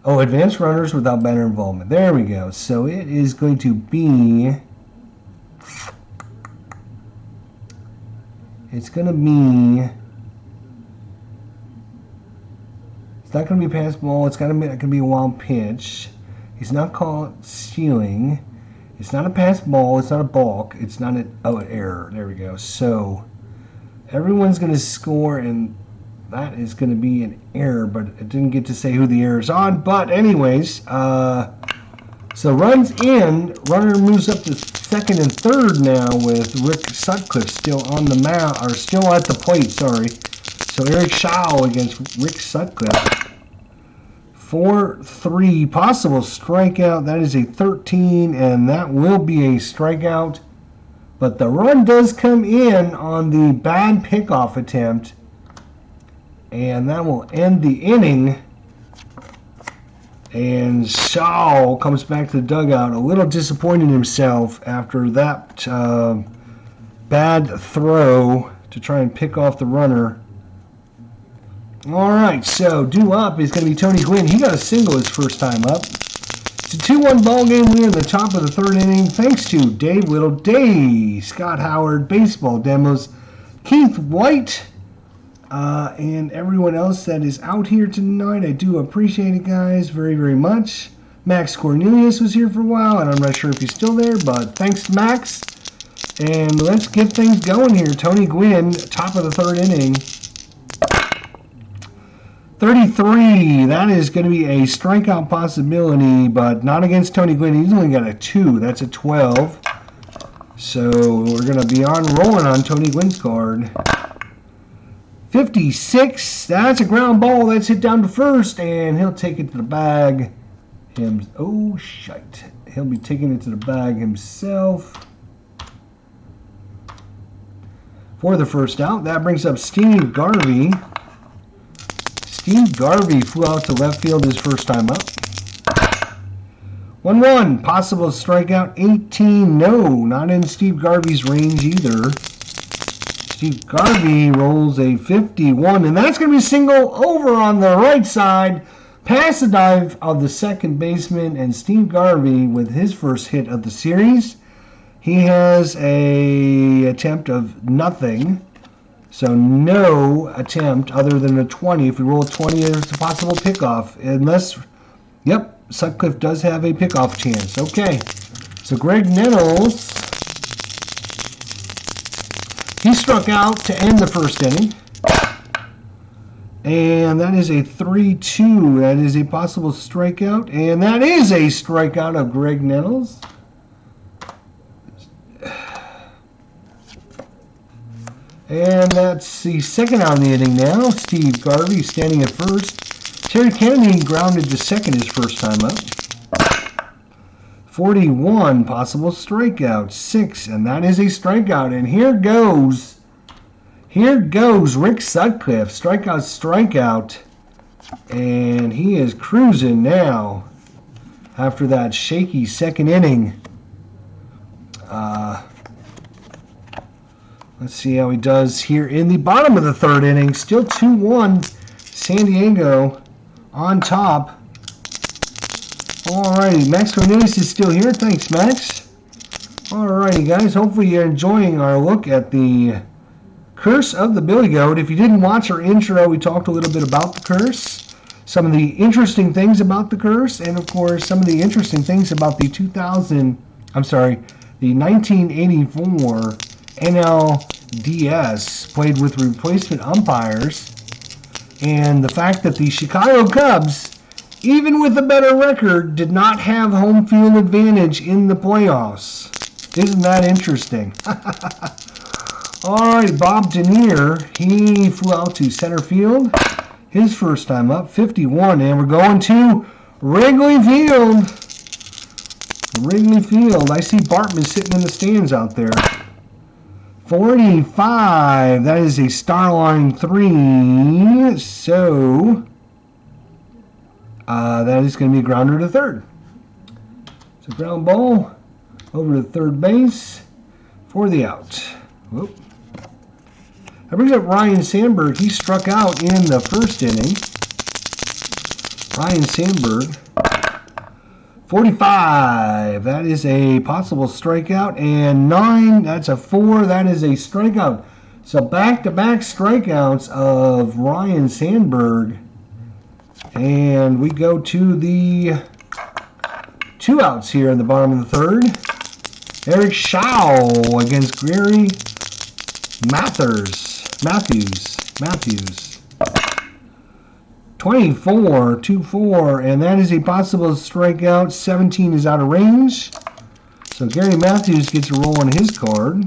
A: Oh, advanced runners without batter involvement. There we go. So it is going to be... It's going to be... It's not going to be pass ball. It's going to be a wild pitch. He's not caught stealing. It's not a pass ball. It's not a balk. It's not an error. There we go. So everyone's going to score, and that is going to be an error, but it didn't get to say who the error is on. But anyways, so runs in. Runner moves up to second and third now with Rick Sutcliffe still on the mound, or still at the plate. Sorry. So Eric Shaw against Rick Sutcliffe. 4-3 possible strikeout. That is a 13, and that will be a strikeout. But the run does come in on the bad pickoff attempt, and that will end the inning. And Shaw comes back to the dugout a little disappointed in himself after that bad throw to try and pick off the runner. All right, so due up is going to be Tony Gwynn. He got a single his first time up. It's a 2-1 ball game. We're in the top of the third inning thanks to Dave Whittle, Dave, Scott Howard, Baseball Demos, Keith White, and everyone else that is out here tonight. I do appreciate it, guys, very, very much. Max Cornelius was here for a while, and I'm not sure if he's still there, but thanks to Max. And let's get things going here. Tony Gwynn, top of the third inning. 33, that is going to be a strikeout possibility, but not against Tony Gwynn. He's only got a 2. That's a 12. So we're going to be rolling on Tony Gwynn's card. 56, that's a ground ball. That's hit down to first, and he'll take it to the bag. Oh, shite. He'll be taking it to the bag himself for the first out. That brings up Steve Garvey. Steve Garvey flew out to left field his first time up. 1-1, possible strikeout, 18, no, not in Steve Garvey's range either. Steve Garvey rolls a 51, and that's going to be single over on the right side, past the dive of the second baseman, and Steve Garvey with his first hit of the series. He has a attempt of nothing. So no attempt other than a 20. If we roll a 20, there's a possible pickoff. Unless, yep, Sutcliffe does have a pickoff chance. Okay, so Greg Nettles, he struck out to end the first inning. And that is a 3-2. That is a possible strikeout. And that is a strikeout of Greg Nettles. And that's the second out of the inning now. Steve Garvey standing at first. Terry Kennedy grounded to second his first time up. 41, possible strikeout, 6, and that is a strikeout. And here goes Rick Sutcliffe, strikeout, and he is cruising now after that shaky second inning. Let's see how he does here in the bottom of the third inning. Still 2-1, San Diego on top. Alrighty, Max Cornelius is still here. Thanks, Max. Alrighty, guys. Hopefully you're enjoying our look at the Curse of the Billy Goat. If you didn't watch our intro, we talked a little bit about the curse, some of the interesting things about the curse, and of course some of the interesting things about the 1984 NLDS played with replacement umpires, and the fact that the Chicago Cubs, even with a better record, did not have home field advantage in the playoffs. Isn't that interesting? Alright, Bob Denier, he flew out to center field. His first time up, 51, and we're going to Wrigley Field. Wrigley Field. I see Bartman sitting in the stands out there. 45, that is a Starline 3, so that is going to be a grounder to third. It's a ground ball over to third base for the out. Whoop. That brings up Ryan Sandberg. He struck out in the first inning. Ryan Sandberg, 45. That is a possible strikeout. And 9, that's a 4. That is a strikeout. So back-to-back strikeouts of Ryan Sandberg. And we go to the 2 outs here in the bottom of the third. Eric Shaw against Gary Matthews. 24, 2-4, and that is a possible strikeout. 17 is out of range. So Gary Matthews gets a roll on his card.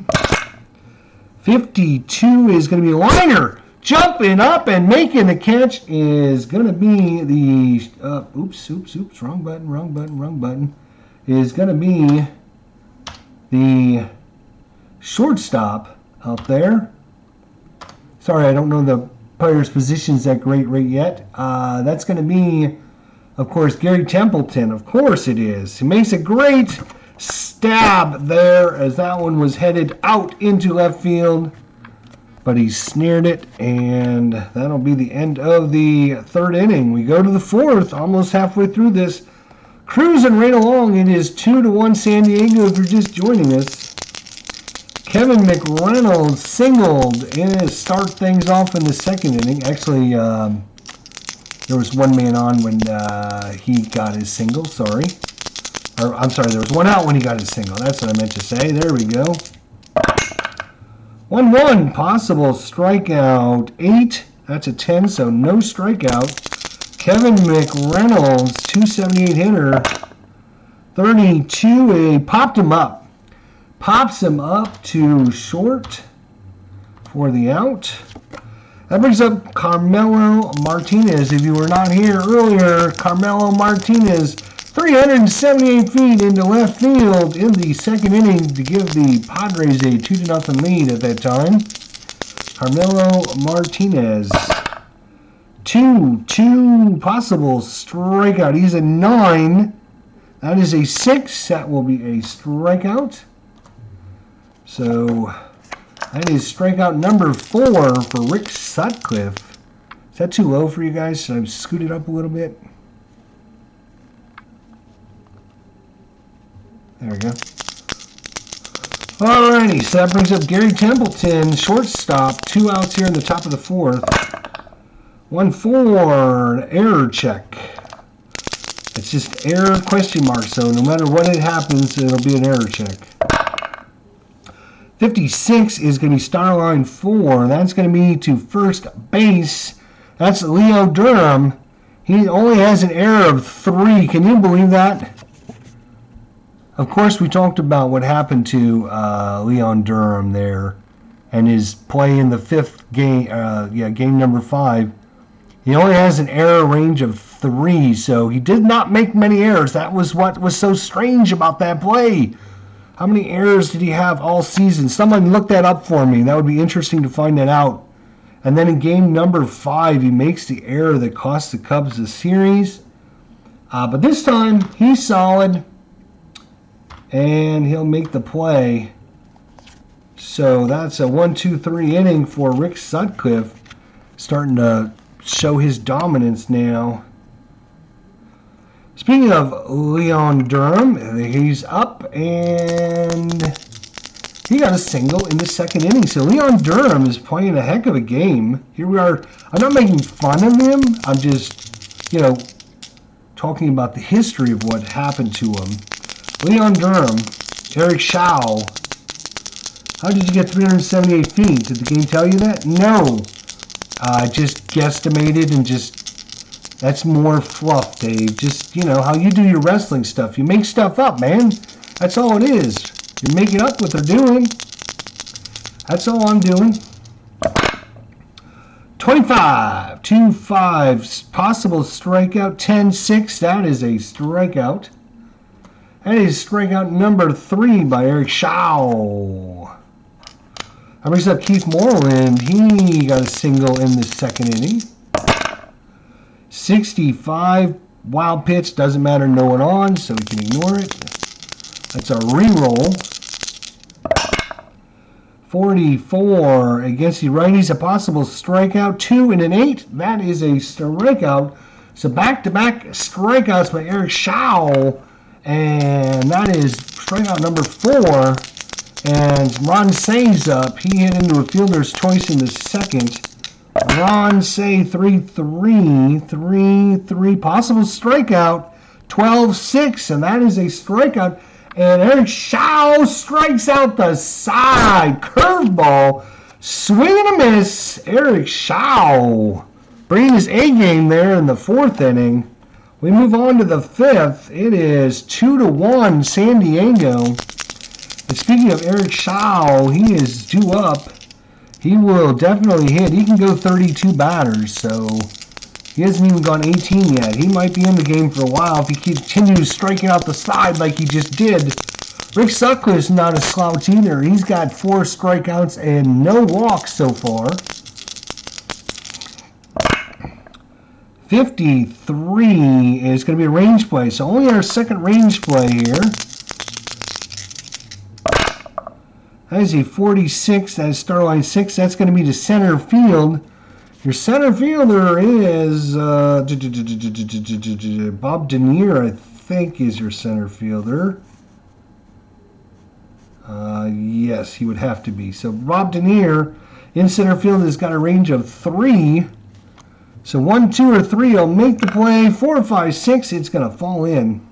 A: 52 is going to be a liner. Jumping up and making the catch is going to be the, oops, wrong button. Is going to be the shortstop out there. Sorry, I don't know the players' positions that great right yet. That's going to be, of course, Gary Templeton. Of course it is. He makes a great stab there as that one was headed out into left field. But he snared it, and that'll be the end of the third inning. We go to the fourth, almost halfway through this. Cruising right along. It is 2-1 San Diego if you're just joining us. Kevin McReynolds singled and start things off in the second inning. Actually, there was one man on when he got his single, sorry. Or, I'm sorry, there was one out when he got his single. That's what I meant to say. There we go. 1-1, possible strikeout. 8, that's a 10, so no strikeout. Kevin McReynolds, 278 hitter. 32, popped him up. Pops him up to short for the out. That brings up Carmelo Martinez. If you were not here earlier, Carmelo Martinez, 378 feet into left field in the second inning to give the Padres a 2-0 lead at that time. Carmelo Martinez. 2 possible strikeout. He's a 9. That is a 6. That will be a strikeout. So that is strikeout number 4 for Rick Sutcliffe. Is that too low for you guys? Should I scoot it up a little bit? There we go. Alrighty, so that brings up Gary Templeton, shortstop. 2 outs here in the top of the fourth. 1-4, error check. It's just error question mark, so no matter what it happens, it'll be an error check. 56 is going to be Starline 4. That's going to be to first base. That's Leo Durham. He only has an error of 3. Can you believe that? Of course, we talked about what happened to Leon Durham there and his play in the 5th game, game number 5. He only has an error range of 3, so he did not make many errors. That was what was so strange about that play. How many errors did he have all season? Someone look that up for me. That would be interesting to find that out. And then in game number 5, he makes the error that cost the Cubs the series. But this time, he's solid. And he'll make the play. So that's a 1-2-3 inning for Rick Speaking of Leon Durham, he's up and he got a single in the second inning. So Leon Durham is playing a heck of a game. Here we are. I'm not making fun of him. I'm just, talking about the history of what happened to him. Leon Durham, Eric Shaw. How did you get 378 feet? Did the game tell you that? No. I just guesstimated and that's more fluff, Dave. Just, how you do your wrestling stuff. You make stuff up, man. That's all it is. You're making up what they're doing. That's all I'm doing. 25, 2-5, possible strikeout, 10-6. That is a strikeout. That is strikeout number 3 by Eric Shaw. That brings up Keith Moreland. He got a single in the second inning. 65, wild pitch, doesn't matter, no one on, so we can ignore it. That's a re-roll. 44 against the righties, a possible strikeout, 2 and an 8. That is a strikeout. So back-to-back strikeouts by Eric Shaw, and that is strikeout number 4. And Ron Say's up. He hit into a fielder's choice in the second. Ron Say 3-3, possible strikeout, 12-6, and that is a strikeout. And Eric Shaw strikes out the side. Curveball. Swing and a miss. Eric Shaw bringing his A game there in the 4th inning. We move on to the 5th. It is 2-1 San Diego. And speaking of Eric Shaw, he is due up. He will definitely hit. He can go 32 batters, so he hasn't even gone 18 yet. He might be in the game for a while if he continues striking out the side like he just did. Rick Sutcliffe's not a slouch either. He's got 4 strikeouts and no walks so far. 53 is going to be a range play, so only our second range play here. That is a 46. That is Starline 6. That's going to be to center field. Your center fielder is Bob Denier, I think, is your center fielder. Yes, he would have to be. So Bob Denier in center field has got a range of 3. So 1, 2, or 3 will make the play. 4, 5, 6, it's going to fall in.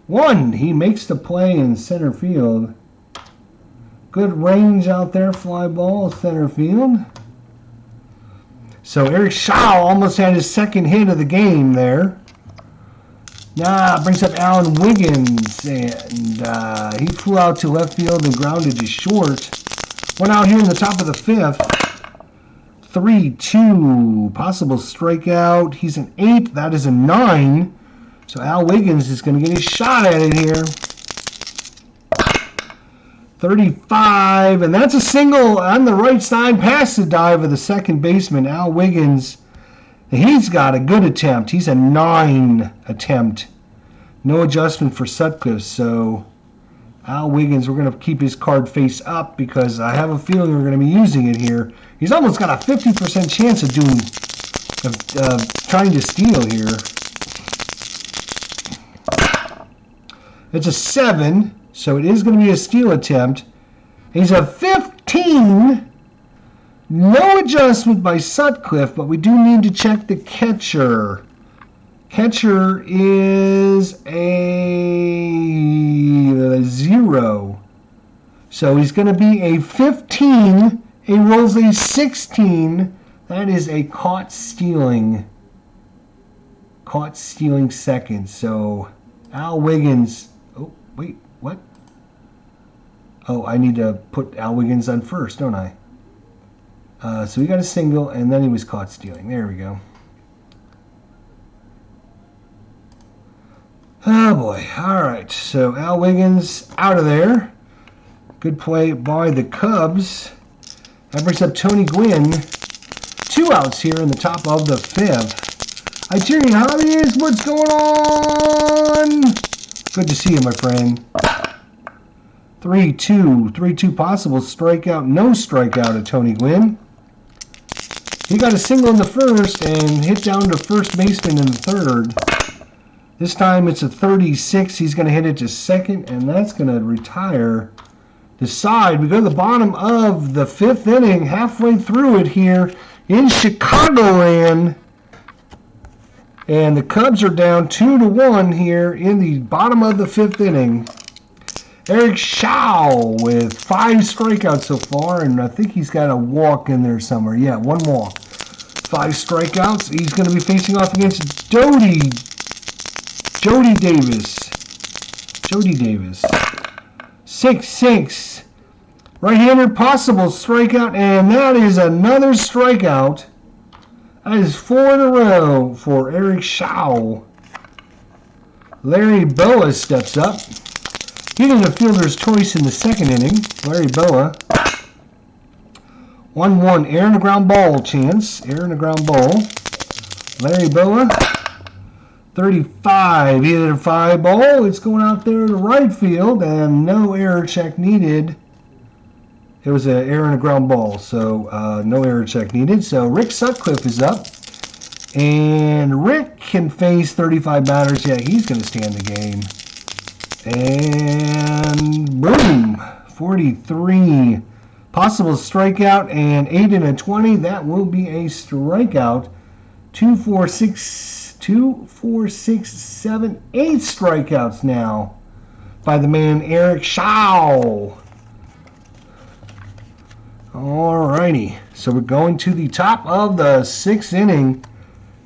A: 1, he makes the play in center field. Good range out there, fly ball, center field. So Eric Shaw almost had his second hit of the game there. Now brings up Alan Wiggins, and he flew out to left field and grounded to short. Went out here in the top of the 5th. 3-2, possible strikeout. He's an 8, that is a 9. So Al Wiggins is going to get his shot at it here. 35, and that's a single on the right side past the dive of the second baseman, Al Wiggins. He's got a good attempt. He's a 9 attempt. No adjustment for Sutcliffe, so Al Wiggins, we're going to keep his card face up because I have a feeling we're going to be using it here. He's almost got a 50% chance of trying to steal here. It's a 7, so it is going to be a steal attempt. He's a 15. No adjustment by Sutcliffe, but we do need to check the catcher. Catcher is a 0. So he's going to be a 15. He rolls a 16. That is a caught stealing second. So Al Wiggins. Oh, wait, what? Oh, I need to put Al Wiggins on first, don't I? So he got a single, and then he was caught stealing. There we go. Oh, boy. All right. So Al Wiggins out of there. Good play by the Cubs. That brings up Tony Gwynn. 2 outs here in the top of the 5th. Italian Hobbies, what's going on? Good to see you, my friend. 3-2. 3-2 possible strikeout. No strikeout of Tony Gwynn. He got a single in the first and hit down to first baseman in the third. This time it's a 36. He's going to hit it to second, and that's going to retire the side. We go to the bottom of the 5th inning, halfway through it here in Chicagoland. And the Cubs are down 2-1 here in the bottom of the 5th inning. Eric Shaw with 5 strikeouts so far, and I think he's got a walk in there somewhere. Yeah, 1 walk. 5 strikeouts. He's going to be facing off against Jody Davis. 6-6. Right-hander possible strikeout, and that is another strikeout. That is 4 in a row for Eric Shaw. Larry Boa steps up. Getting a fielder's choice in the 2nd inning. Larry Boa. 1-1 air and a ground ball chance. Air and a ground ball. Larry Boa. 35. He hit a 5 ball. It's going out there to right field, and no error check needed. It was an air and a ground ball, so no error check needed. So Rick Sutcliffe is up. And Rick can face 35 batters. Yeah, he's going to stay in the game. And boom, 43. Possible strikeout and 8 in a 20. That will be a strikeout. 2, 4, 6, 7, 8 strikeouts now by the man Eric Shaw. Alrighty, so we're going to the top of the 6th inning.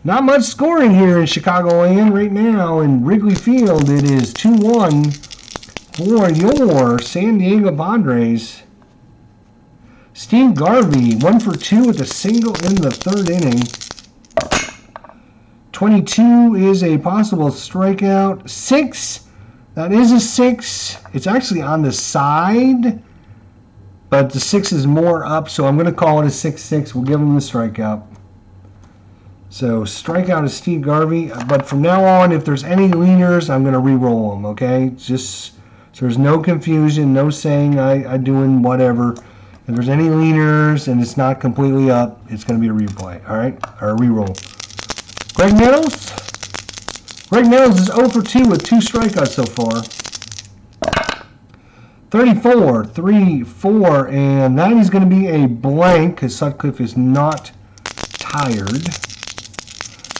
A: Not much scoring here in Chicagoland right now. In Wrigley Field, it is 2-1 for your San Diego Padres. Steve Garvey, 1 for 2 with a single in the 3rd inning. 22 is a possible strikeout. 6, that is a 6. It's actually on the side, but the 6 is more up, so I'm going to call it a 6-6. We'll give him the strikeout. So strikeout is Steve Garvey, but from now on, if there's any leaners, I'm going to re-roll them, okay? Just so there's no confusion, no saying I'm doing whatever. If there's any leaners and it's not completely up, it's going to be a replay, all right? Or a re-roll. Greg Nettles? Greg Nettles is 0 for 2 with 2 strikeouts so far. 34, 3-4, and that is going to be a blank because Sutcliffe is not tired.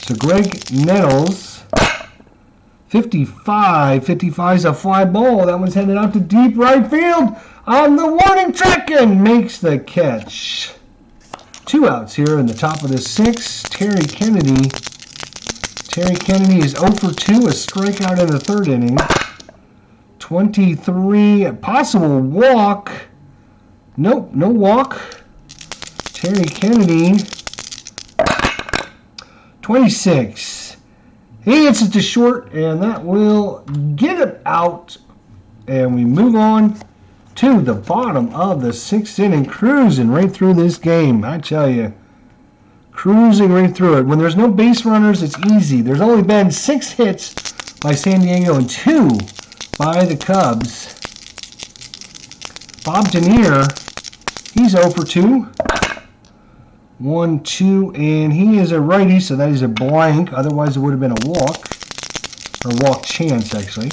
A: So Greg Nettles, 55 is a fly ball. That one's headed out to deep right field on the warning track and makes the catch. 2 outs here in the top of the 6th. Terry Kennedy is 0 for 2, a strikeout in the 3rd inning. 23, a possible walk. Nope, no walk. Terry Kennedy. 26. He hits it to short, and that will get it out. And we move on to the bottom of the 6th inning, cruising right through this game. I tell you, cruising right through it. When there's no base runners, it's easy. There's only been 6 hits by San Diego and 2 by the Cubs. Bob Denier, he's 0 for 2. 1, 2, and he is a righty, so that is a blank. Otherwise, it would have been a walk, or walk chance, actually.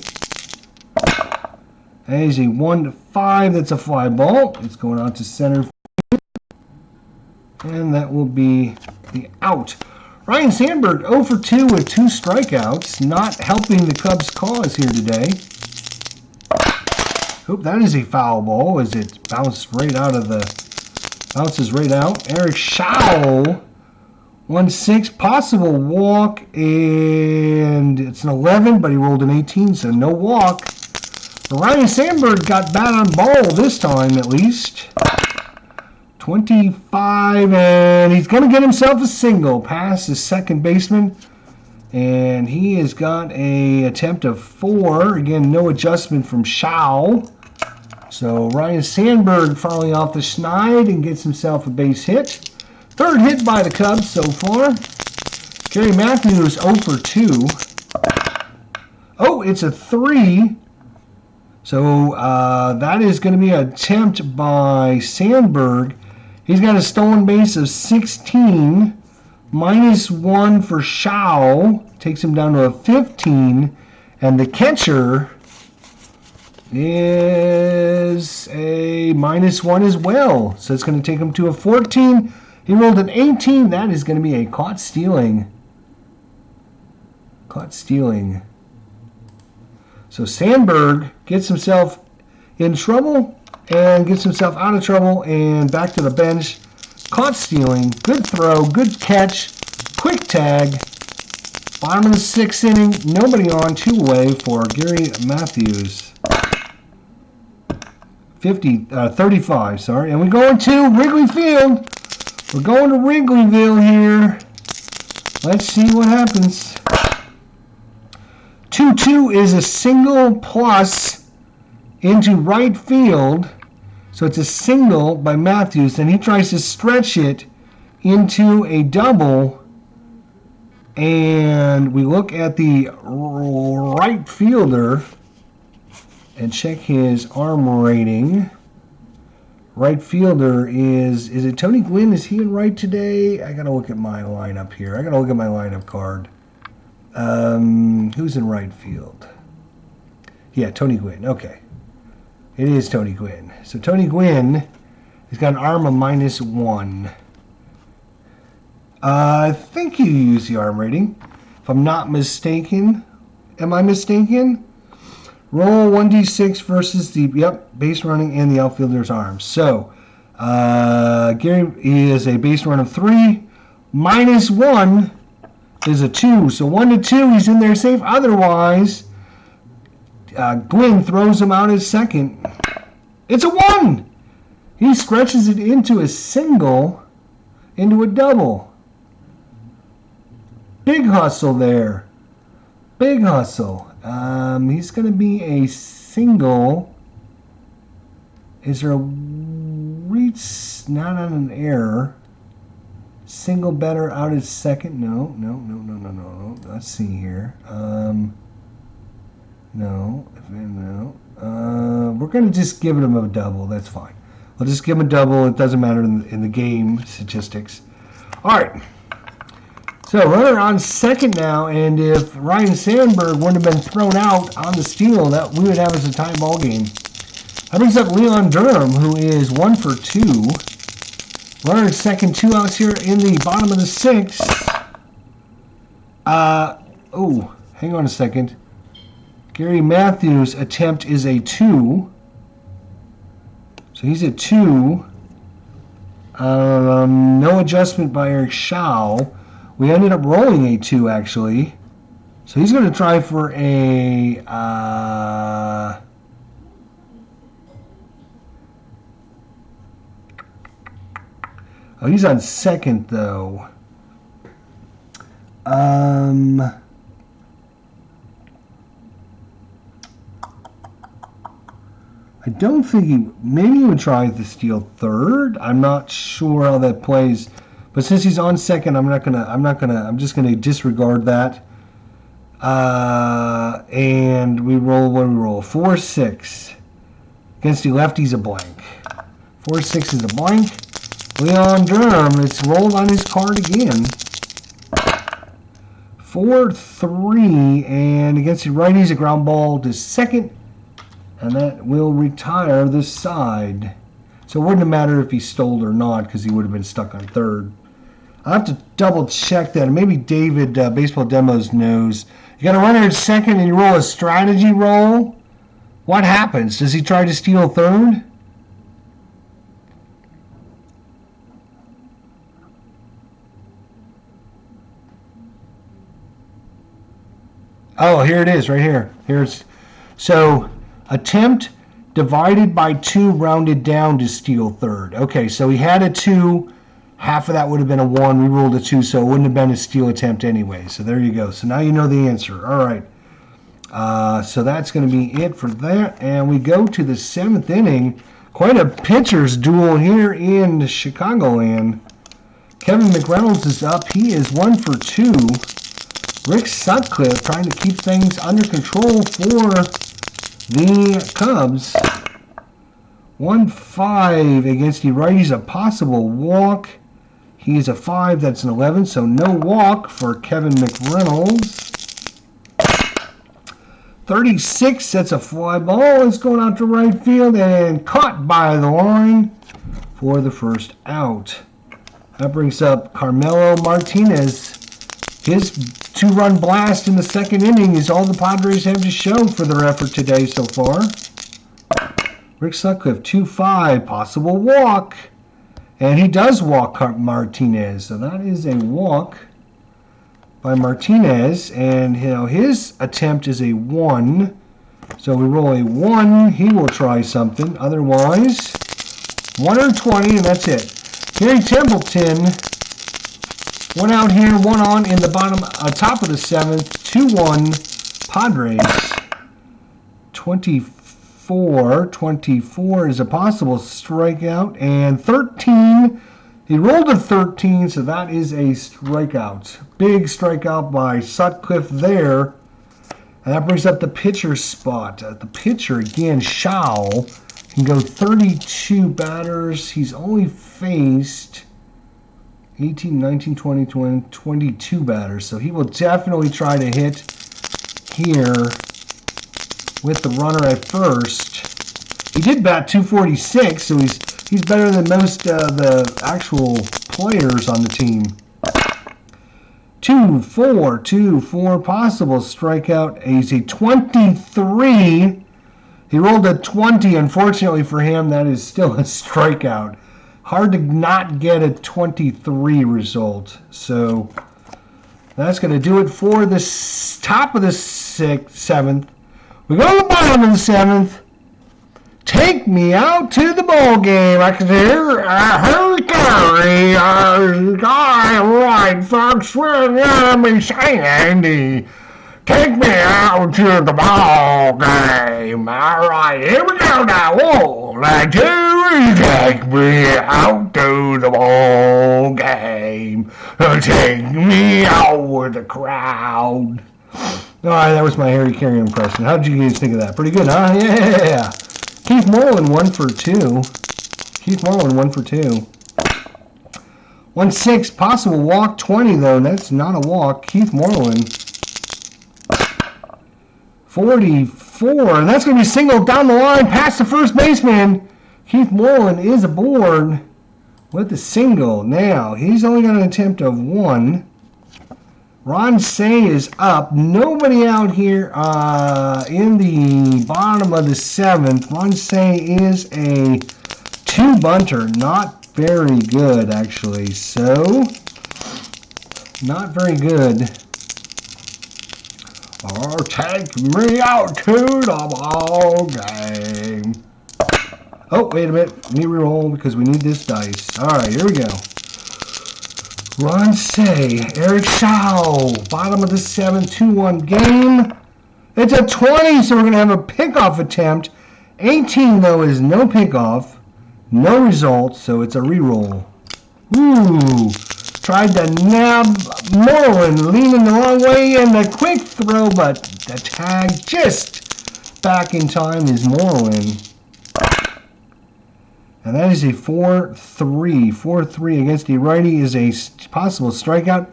A: That is a 1-5. That's a fly ball. It's going out to center field, and that will be the out. Ryan Sandberg, 0 for 2 with 2 strikeouts, not helping the Cubs' cause here today. Oop, that is a foul ball as it bounces right out. Eric Shaw, 1-6, possible walk, and it's an 11, but he rolled an 18, so no walk. But Ryan Sandberg got bat on ball this time, at least. 25, and he's going to get himself a single past his second baseman. And he has got a attempt of 4. Again, no adjustment from Shaw. So Ryan Sandberg following off the schneid and gets himself a base hit. 3rd hit by the Cubs so far. Gary Matthews 0 for 2. Oh, it's a 3. So that is going to be an attempt by Sandberg. He's got a stolen base of 16. -1 for Shao. Takes him down to a 15. And the catcher is a -1 as well. So it's going to take him to a 14. He rolled an 18. That is going to be a caught stealing. Caught stealing. So Sandberg gets himself in trouble and gets himself out of trouble and back to the bench. Caught stealing. Good throw. Good catch. Quick tag. Bottom of the 6th inning. Nobody on. 2 away for Gary Matthews. 35, sorry. And we're going to Wrigley Field. We're going to Wrigleyville here. Let's see what happens. 2-2 is a single plus into right field. So it's a single by Matthews, and he tries to stretch it into a double. And we look at the right fielder and check his arm rating. Right fielder is it Tony Gwynn? Is he in right today? I gotta look at my lineup here. I gotta look at my lineup card. Who's in right field? Yeah, Tony Gwynn. Okay. It is Tony Gwynn. So Tony Gwynn has got an arm of -1. I think you use the arm rating, if I'm not mistaken. Am I mistaken? Roll 1d6 versus the base running and the outfielder's arms. So Gary is a base run of 3. -1 is a 2. So 1 to 2, he's in there safe. Otherwise, Gwynn throws him out at second. It's a 1. He stretches it into a single, into a double. Big hustle there. Big hustle. He's going to be a single. Is there a reach? Not on an error. Single better out at second. No. Let's see here. No. We're going to just give him a double. That's fine. We'll just give him a double. It doesn't matter in the game statistics. All right. So runner on second now, and if Ryan Sandberg wouldn't have been thrown out on the steal, that we would have as a tie ball game. That brings up Leon Durham, who is 1 for 2. Runner at second, 2 outs here in the bottom of the 6th. Hang on a second. Gary Matthews' attempt is a 2. So he's at 2. No adjustment by Eric Shao. We ended up rolling a 2, actually. So he's going to try for a... he's on second, though. I don't think maybe he would try to steal third. I'm not sure how that plays. But since he's on second, I'm just gonna disregard that. And we roll, what do we roll? 4-6. Against the lefties, a blank. 4-6 is a blank. Leon Durham, it's rolled on his card again. 4-3, and against the righties, a ground ball to second. And that will retire this side. So it wouldn't have mattered if he stole or not, because he would have been stuck on third. I'll have to double check that. Maybe David, Baseball Demos, knows. You got a runner at second and you roll a strategy roll. What happens? Does he try to steal third? Oh, here it is, right here. So attempt divided by 2 rounded down to steal third. Okay, so he had a 2. Half of that would have been a 1. We rolled a 2, so it wouldn't have been a steal attempt anyway. So there you go. So now you know the answer. All right. So that's going to be it for that. And we go to the 7th inning. Quite a pitcher's duel here in Chicagoland. Kevin McReynolds is up. He is 1 for 2. Rick Sutcliffe trying to keep things under control for the Cubs. 1-5 against the righties, a possible walk. He is a 5, that's an 11, so no walk for Kevin McReynolds. 36, that's a fly ball. It's going out to right field and caught by the line for the first out. That brings up Carmelo Martinez. His 2-run blast in the second inning is all the Padres have to show for their effort today so far. Rick Sutcliffe, 2-5, possible walk. And he does walk Martinez, so that is a walk by Martinez. And his attempt is a 1. So we roll a 1, he will try something. Otherwise, 1 or 20, and that's it. Gary Templeton, 1 out here, 1 on in the top of the 7th, 2-1 Padres. 24 is a possible strikeout, and 13, he rolled a 13, so that is a strikeout. Big strikeout by Sutcliffe there, and that brings up the pitcher spot. The pitcher, again, Shao, can go 32 batters. He's only faced 18, 19, 20, 22 batters. So he will definitely try to hit here with the runner at first. He did bat 246, so he's better than most the actual players on the team. 2-4 possible strikeout. He's a 23. He rolled a 20. Unfortunately for him, that is still a strikeout. Hard to not get a 23 result. So that's going to do it for the top of the 7th. We go to the bottom of the 7th. Take me out to the ball game. I can hear Harry Carey. All right, folks. We're going to be singing. Take me out to the ball game. All right, here we go now. 1, 2, take me out to the ball game. Take me out with the crowd. All right, that was my Harry Carey impression. How did you guys think of that? Pretty good, huh? Yeah. Keith Moreland, 1 for 2. 1-6, possible walk. 20, though. That's not a walk. Keith Moreland. 44, and that's going to be singled down the line past the first baseman. Keith Moreland is aboard with the single. Now, he's only got an attempt of 1. Ron Say is up. Nobody out here in the bottom of the 7th. Ron Say is a 2-bunter. Not very good, actually. So, not very good. Or take me out to the ball game. Oh, wait a minute. Let me reroll because we need this dice. All right, here we go. Ron Say, Eric Shao, bottom of the 7th, 2-1 game. It's a 20, so we're going to have a pickoff attempt. 18, though, is no pickoff. No result, so it's a reroll. Ooh. Tried to nab Moreland, leaning the wrong way, and the quick throw, but the tag just back in time is Moreland. And that is a 4-3. 4-3 against the righty is a possible strikeout.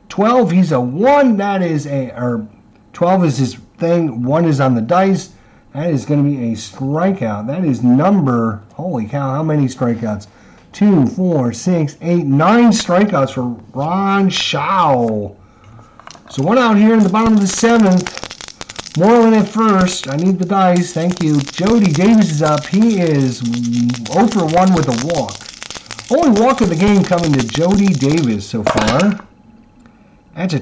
A: 12, he's a 1. That is or 12 is his thing. 1 is on the dice. That is going to be a strikeout. That is number, holy cow, how many strikeouts? 2, 4, 6, 8, 9 strikeouts for Ron Shao. So 1 out here in the bottom of the 7th. Moreland at first. I need the dice. Thank you. Jody Davis is up. He is 0 for 1 with a walk. Only walk of the game coming to Jody Davis so far. That's a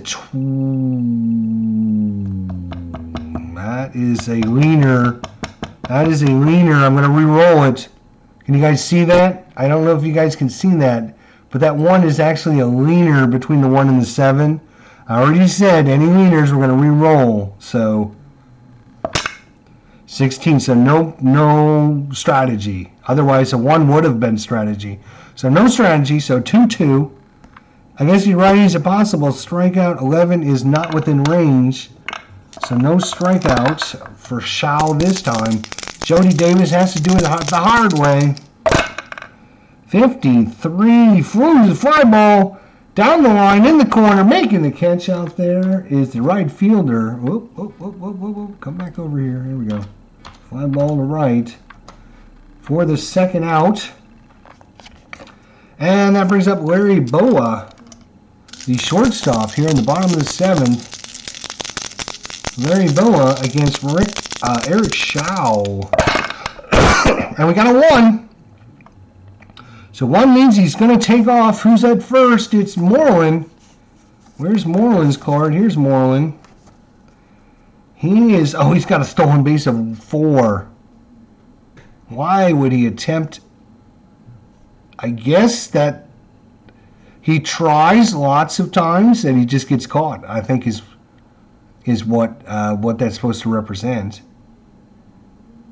A: that is a leaner. That is a leaner. I'm going to re-roll it. Can you guys see that? I don't know if you guys can see that, but that 1 is actually a leaner between the 1 and the 7. I already said any leaners we're going to re-roll. So 16. So no strategy. Otherwise, a 1 would have been strategy. So no strategy. So 2-2. I guess you're right. He's a possible strikeout. 11 is not within range. So no strikeouts for Shao this time. Jody Davis has to do it the hard way. 53. Flew the fly ball down the line in the corner. Making the catch out there is the right fielder. Whoop, whoop, whoop, whoop, whoop, whoop. Come back over here. Here we go. Fly ball to right for the second out. And that brings up Larry Boa, the shortstop here in the bottom of the seventh. Larry Boa against Eric Shaw. And we got a 1. So 1 means he's going to take off. Who's at first? It's Moreland. Where's Moreland's card? Here's Moreland. He is, oh, he's got a stolen base of 4. Why would he attempt? I guess that he tries lots of times and he just gets caught, I think is what that's supposed to represent.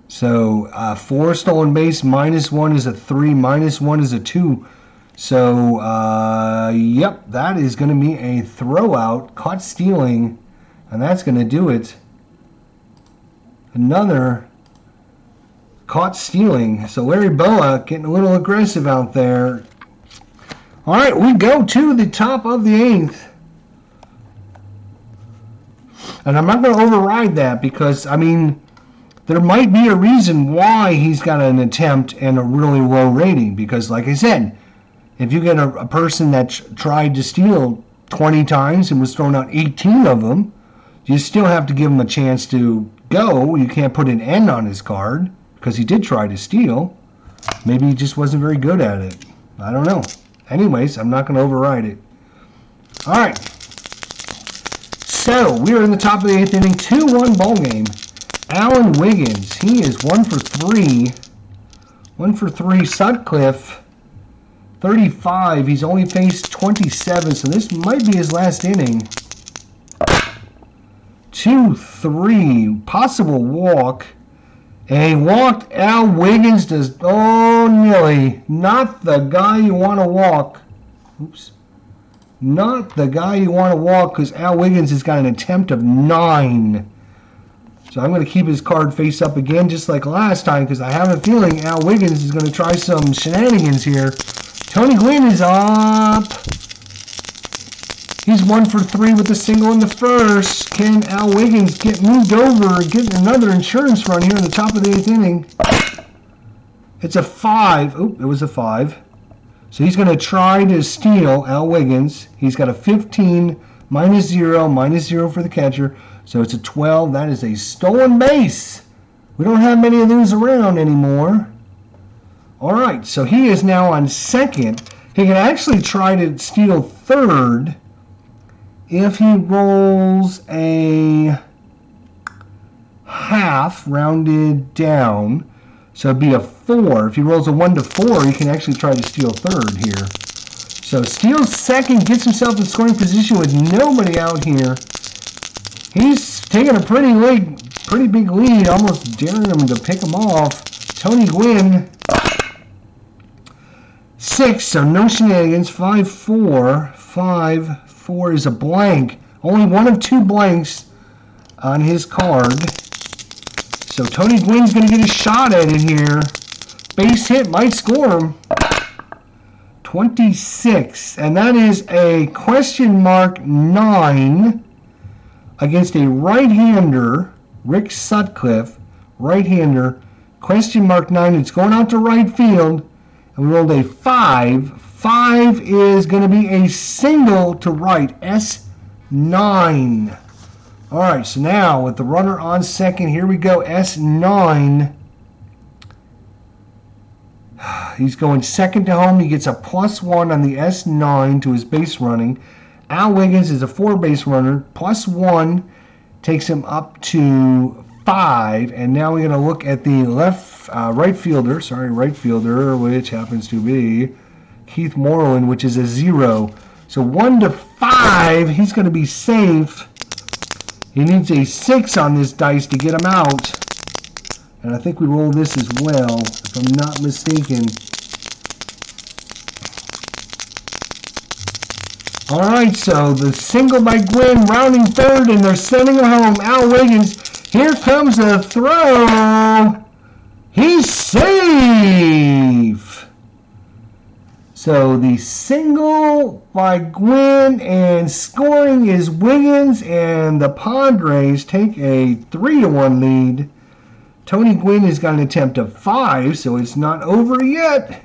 A: So 4 stolen base, -1 is a 3, -1 is a 2. So, yep, that is going to be a throwout, caught stealing, and that's going to do it. Another caught stealing. So Larry Boa getting a little aggressive out there. All right, we go to the top of the 8th. And I'm not going to override that because, I mean, there might be a reason why he's got an attempt and a really low rating. Because, like I said, if you get a person that tried to steal 20 times and was thrown out 18 of them, you still have to give him a chance to go. You can't put an N on his card because he did try to steal. Maybe he just wasn't very good at it. I don't know. Anyways, I'm not going to override it. All right. So, we're in the top of the 8th inning, 2-1 ball game. Alan Wiggins, he is 1 for 3. 1 for 3. Sutcliffe, 35. He's only faced 27, so this might be his last inning. 2-3. Possible walk. And he walked. Al Wiggins does, oh, Nilly. Not the guy you want to walk. Oops. Not the guy you want to walk because Al Wiggins has got an attempt of 9. So I'm going to keep his card face up again just like last time because I have a feeling Al Wiggins is going to try some shenanigans here. Tony Gwynn is up. He's 1 for 3 with a single in the first. Can Al Wiggins get moved over and get another insurance run here in the top of the 8th inning? It's a 5. Oop, it was a 5. So he's going to try to steal Al Wiggins. He's got a 15, -0 for the catcher. So it's a 12. That is a stolen base. We don't have many of those around anymore. All right, so he is now on second. He can actually try to steal third if he rolls a half rounded down. So it'd be a 4. If he rolls a 1 to 4, he can actually try to steal third here. So steals second, gets himself in scoring position with nobody out here. He's taking a pretty big lead, almost daring him to pick him off. Tony Gwynn, 6, so no shenanigans. 5-4. 5-4 is a blank. Only 1 of 2 blanks on his card. So Tony Gwynn's going to get a shot at it here. Base hit might score him. 26. And that is a question mark 9 against a right-hander, Rick Sutcliffe, right-hander, question mark 9. It's going out to right field. And we rolled a 5. 5 is going to be a single to right, S9. All right, so now with the runner on second, here we go, S9. He's going second to home. He gets a +1 on the S9 to his base running. Al Wiggins is a 4-base runner. +1 takes him up to 5. And now we're going to look at the right fielder, which happens to be Keith Moreland, which is a 0. So 1 to 5, he's going to be safe. He needs a 6 on this dice to get him out. And I think we roll this as well, if I'm not mistaken. All right, so the single by Gwynn, rounding third, and they're sending it home. Al Wiggins, here comes a throw. He's safe. So the single by Gwynn and scoring is Wiggins, and the Padres take a 3-1 lead. Tony Gwynn has got an attempt of 5, so it's not over yet.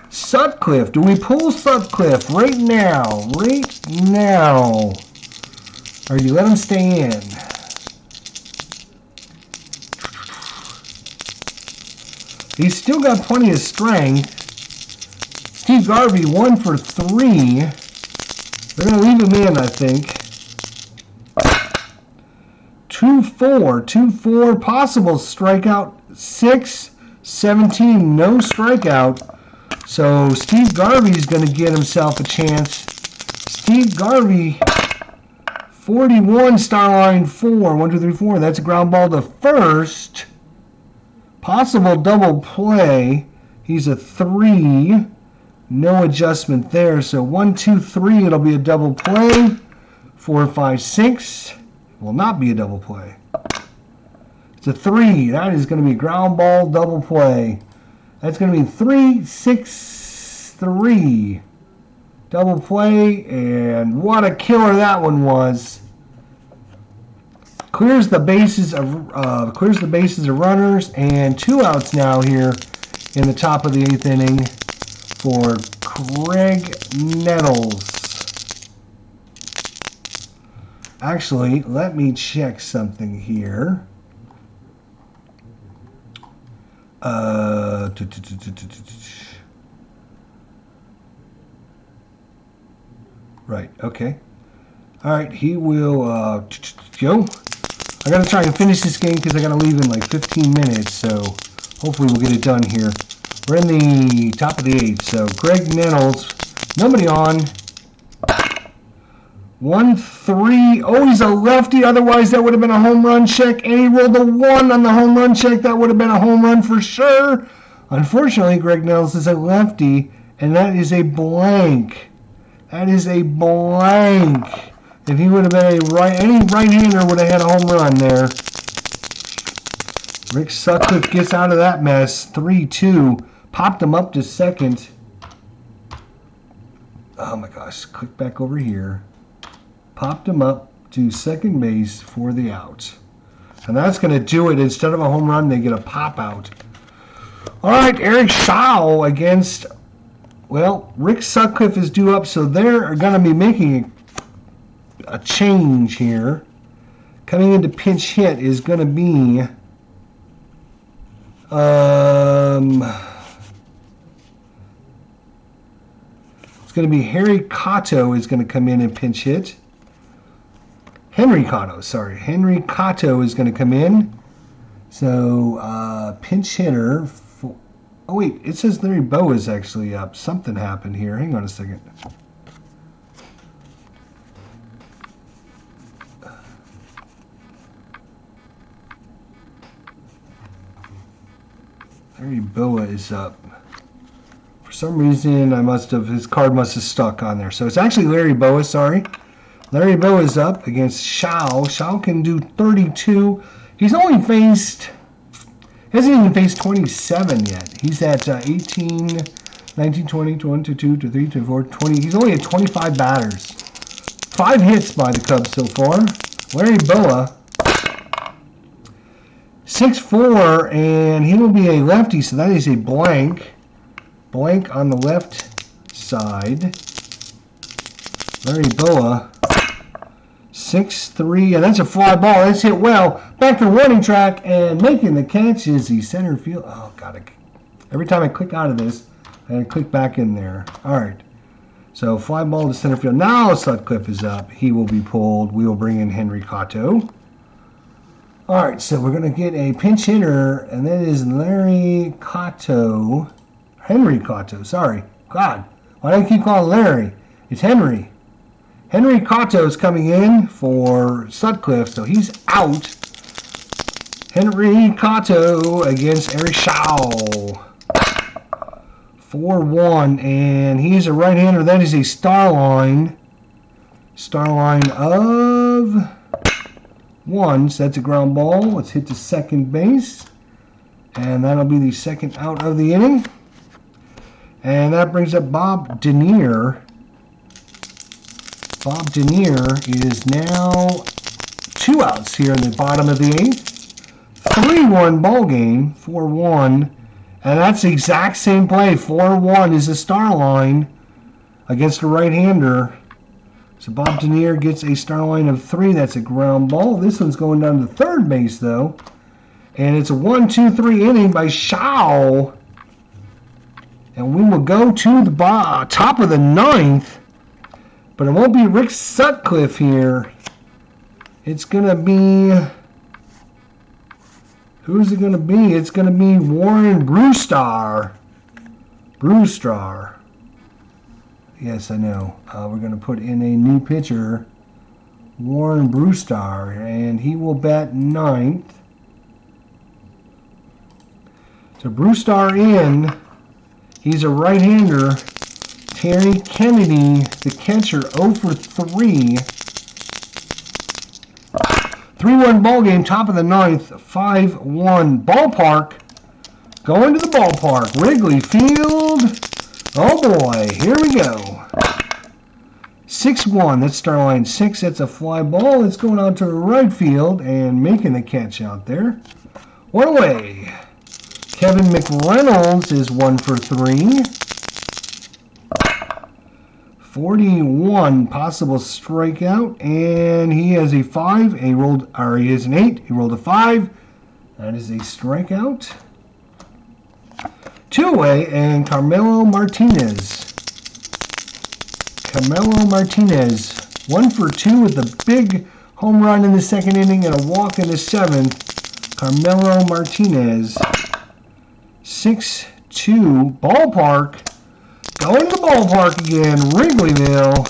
A: Sutcliffe, do we pull Sutcliffe right now? Right now. Or do you let him stay in? He's still got plenty of strength. Steve Garvey, 1 for 3. They're going to leave him in, I think. 2-4. 2-4. Possible strikeout. 6-17. No strikeout. So Steve Garvey's going to get himself a chance. Steve Garvey, 41, star line 4. 1, 2, 3, 4. That's a ground ball to first. Possible double play. He's a 3. No adjustment there. So 1, 2, 3. It'll be a double play. 4, 5, 6. Will not be a double play. It's a 3. That is going to be ground ball double play. That's going to be 3, 6, 3. Double play. And what a killer that one was. Clears the bases of runners, and 2 outs now here in the top of the 8th inning for Craig Nettles. Actually, let me check something here. Right, okay. All right, he will, Joe. I got to try and finish this game because I got to leave in like 15 minutes, so hopefully we'll get it done here. We're in the top of the 8th, so Craig Nettles, nobody on. 1-3. Oh, he's a lefty. Otherwise, that would have been a home run check. And he rolled a 1 on the home run check. That would have been a home run for sure. Unfortunately, Craig Nettles is a lefty, and that is a blank. That is a blank. If he would have been any right-hander would have had a home run there. Rick Sutcliffe gets out of that mess. 3-2. Popped him up to second. Oh my gosh. Click back over here. Popped him up to second base for the out. And that's going to do it. Instead of a home run, they get a pop out. All right, Eric Shaw against, well, Rick Sutcliffe is due up, so they're going to be making a change here. Coming into pinch hit is going to be it's going to be Harry Cotto is going to come in and pinch hit. Henry Cotto, sorry. Henry Cotto is going to come in. So pinch hitter. Oh wait, it says Larry Bow is actually up. Something happened here. Hang on a second. Larry Boa is up. For some reason, his card must have stuck on there. So it's actually Larry Boa, sorry. Larry Boa is up against Shao. Shao can do 32. He's only hasn't even faced 27 yet. He's at 18, 19, 20, 21, 22, 23, 24, 20. He's only at 25 batters. 5 hits by the Cubs so far. Larry Boa, 6'4", and he will be a lefty, so that is a blank. Blank on the left side. Larry Boa, 6'3", and that's a fly ball. That's hit well. Back to the warning track, and making the catch is the center field. Oh, God. Every time I click out of this, I click back in there. All right. So, fly ball to center field. Now Sutcliffe is up. He will be pulled. We will bring in Henry Cotto. All right, so we're going to get a pinch hitter, and that is Larry Cotto. Henry Cotto, sorry. God, why do I keep calling Larry? It's Henry. Henry Cotto is coming in for Sutcliffe, so he's out. Henry Cotto against Eric Shaw. 4-1, and he's a right-hander. That is a star line. Star line of 1, so that's a ground ball. Let's hit to second base. And that'll be the second out of the inning. And that brings up Bob Denier. Bob Denier is now 2 outs here in the bottom of the 8th. 3-1 ball game, 4-1. And that's the exact same play. 4-1 is the star line against a right-hander. So Bob Denier gets a star line of 3. That's a ground ball. This one's going down to third base, though. And it's a 1-2-3 inning by Shaw. And we will go to the top of the 9th. But it won't be Rick Sutcliffe here. It's going to be... Who's it going to be? It's going to be Warren Brewstar. Brewstar. Yes, I know. We're going to put in a new pitcher, Warren Brewstar, and he will bat 9th. So Brewstar in. He's a right-hander. Terry Kennedy, the catcher, 0 for 3. 3-1 ball game, top of the 9th, 5-1 ballpark. Going to the ballpark, Wrigley Field. Oh boy, here we go. 6-1, that's star line 6. That's a fly ball. It's going out to the right field and making the catch out there. One away. Kevin McReynolds is 1 for 3. 41 possible strikeout, and he has a 5. He has an 8. He rolled a 5. That is a strikeout. 2 away, and Carmelo Martinez. Carmelo Martinez, 1 for 2 with a big home run in the second inning and a walk in the 7th. Carmelo Martinez, 6-2 ballpark. Going to the ballpark again, Wrigleyville.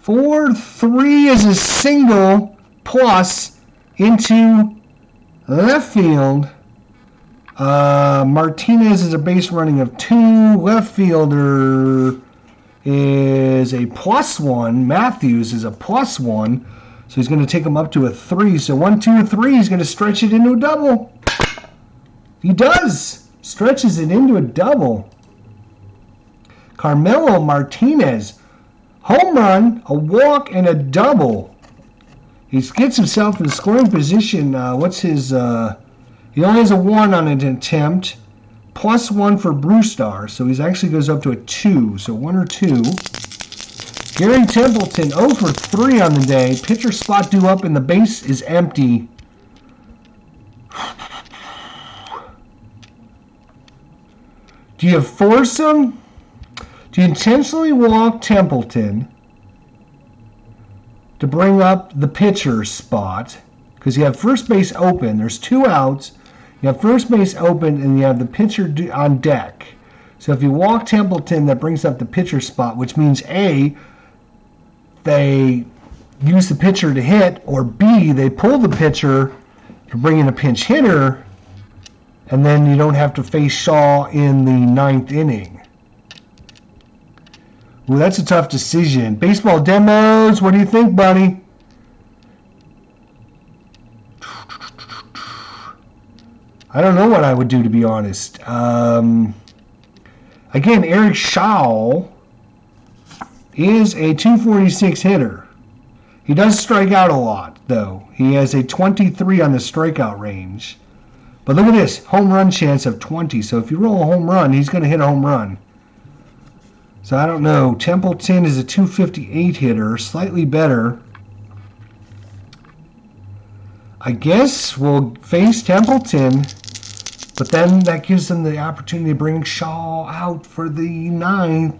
A: 4-3 is a single plus into left field. Martinez is a base running of 2. Left fielder is a +1. Matthews is a +1. So he's going to take him up to a 3. So 1, 2, 3. He's going to stretch it into a double. He does. Stretches it into a double. Carmelo Martinez, home run, a walk, and a double. He gets himself in scoring position. What's his... he only has a 1 on an attempt, +1 for Brewstar, so he actually goes up to a 2, so 1 or 2. Gary Templeton, 0 for 3 on the day. Pitcher spot due up, and the base is empty. Do you force him? Do you intentionally walk Templeton to bring up the pitcher spot? Because you have first base open. There's 2 outs. You have first base open, and you have the pitcher on deck. So if you walk Templeton, that brings up the pitcher spot, which means A, they use the pitcher to hit, or B, they pull the pitcher to bring in a pinch hitter, and then you don't have to face Shaw in the 9th inning. Well, that's a tough decision. Baseball demos, what do you think, buddy? I don't know what I would do, to be honest. Again, Eric Shaw is a 246 hitter. He does strike out a lot, though. He has a 23 on the strikeout range. But look at this, home run chance of 20. So if you roll a home run, he's going to hit a home run. So I don't know. Templeton is a 258 hitter, slightly better. I guess we'll face Templeton, but then that gives them the opportunity to bring Shaw out for the 9th.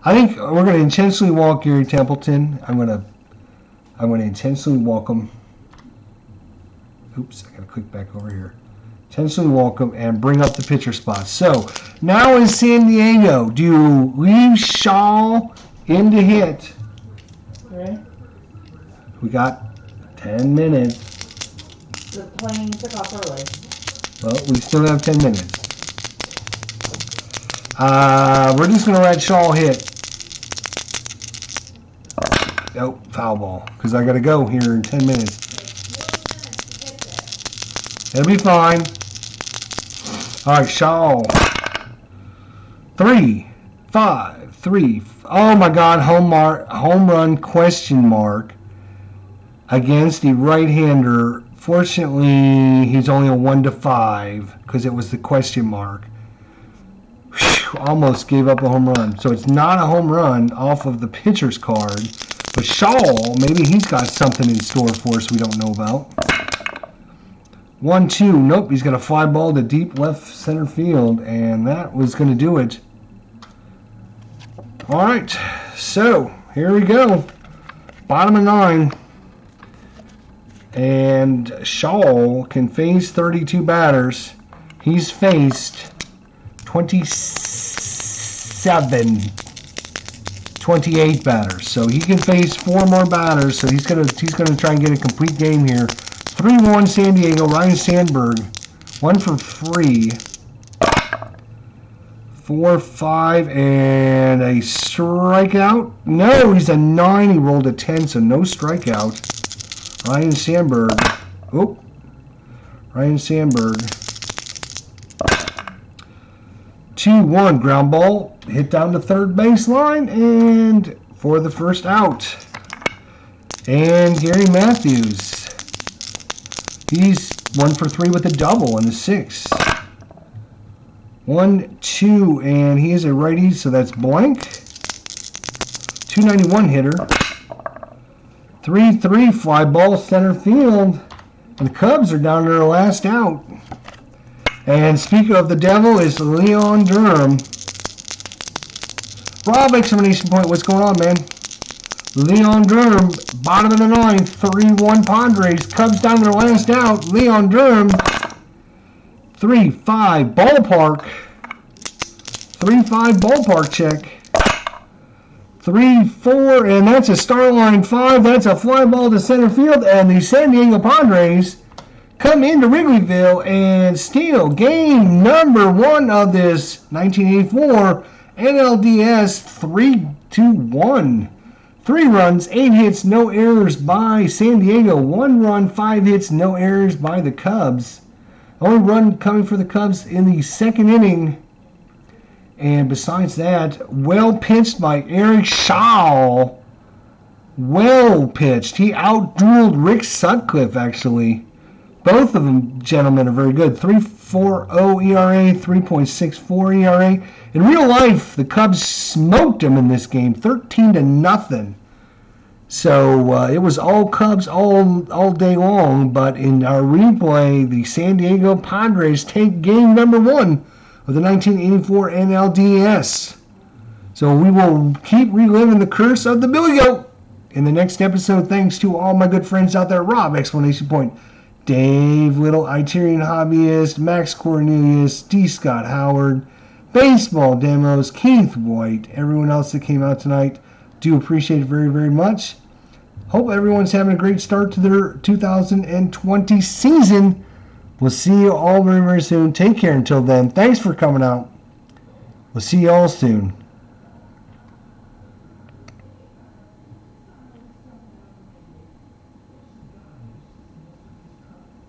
A: I think we're going to intentionally walk Gary Templeton. I'm going to intentionally walk him. Oops, I got to click back over here. Intentionally walk him and bring up the pitcher spot. So now in San Diego, do you leave Shaw in to hit?
B: Okay.
A: We got 10 minutes.
B: The plane took off early.
A: Well, we still have 10 minutes. We're just going to let Shaw hit. Nope, foul ball. Because I got to go here in 10 minutes. It'll be fine. All right, Shaw. 3, 5, 3. Oh my God, home run question mark against the right-hander. Fortunately, he's only a 1 to 5 because it was the question mark. Whew, almost gave up a home run. So it's not a home run off of the pitcher's card. But Shaw, maybe he's got something in store for us we don't know about. 1-2. Nope, he's got a fly ball to deep left center field, and that was going to do it. All right, so here we go. Bottom of 9. And Shaw can face 32 batters. He's faced 28 batters. So he can face 4 more batters. So he's gonna try and get a complete game here. 3-1 San Diego. Ryan Sandberg, 1 for 3. 4-5 and a strikeout. No, he's a 9. He rolled a 10, so no strikeout. Ryan Sandberg. Oh, Ryan Sandberg. 2-1 ground ball hit down the third baseline and for the first out. And Gary Matthews. He's 1 for 3 with a double in the 6th. 1-2, and he is a righty, so that's blank. 291 hitter. 3-3 fly ball center field. And the Cubs are down to their last out. And speaker of the devil is Leon Durham. Rob, exclamation point, what's going on, man? Leon Durham, bottom of the 9th, 3-1 Padres. Cubs down to their last out. Leon Durham. 3-5 ballpark. 3-5 ballpark check. 3-4, and that's a star line 5. That's a fly ball to center field, and the San Diego Padres come into Wrigleyville and steal game number 1 of this 1984 NLDS 3-1. 3 runs, 8 hits, no errors by San Diego. 1 run, 5 hits, no errors by the Cubs. Only run coming for the Cubs in the 2nd inning. And besides that, well pitched by Eric Shaw. Well pitched. He outdueled Rick Sutcliffe, actually. Both of them, gentlemen, are very good. 3.40 ERA, 3.64 ERA. In real life, the Cubs smoked him in this game, 13-0. So it was all Cubs all day long. But in our replay, the San Diego Padres take game number 1 of the 1984 NLDS. So we will keep reliving the curse of the Billy Goat in the next episode. Thanks to all my good friends out there. Rob, exclamation point. Dave Little, Italian Hobbyist, Max Cornelius, D. Scott Howard, Baseball Demos, Keith White, everyone else that came out tonight. Do appreciate it very, very much. Hope everyone's having a great start to their 2020 season. We'll see you all very, very soon. Take care until then. Thanks for coming out. We'll see you all soon.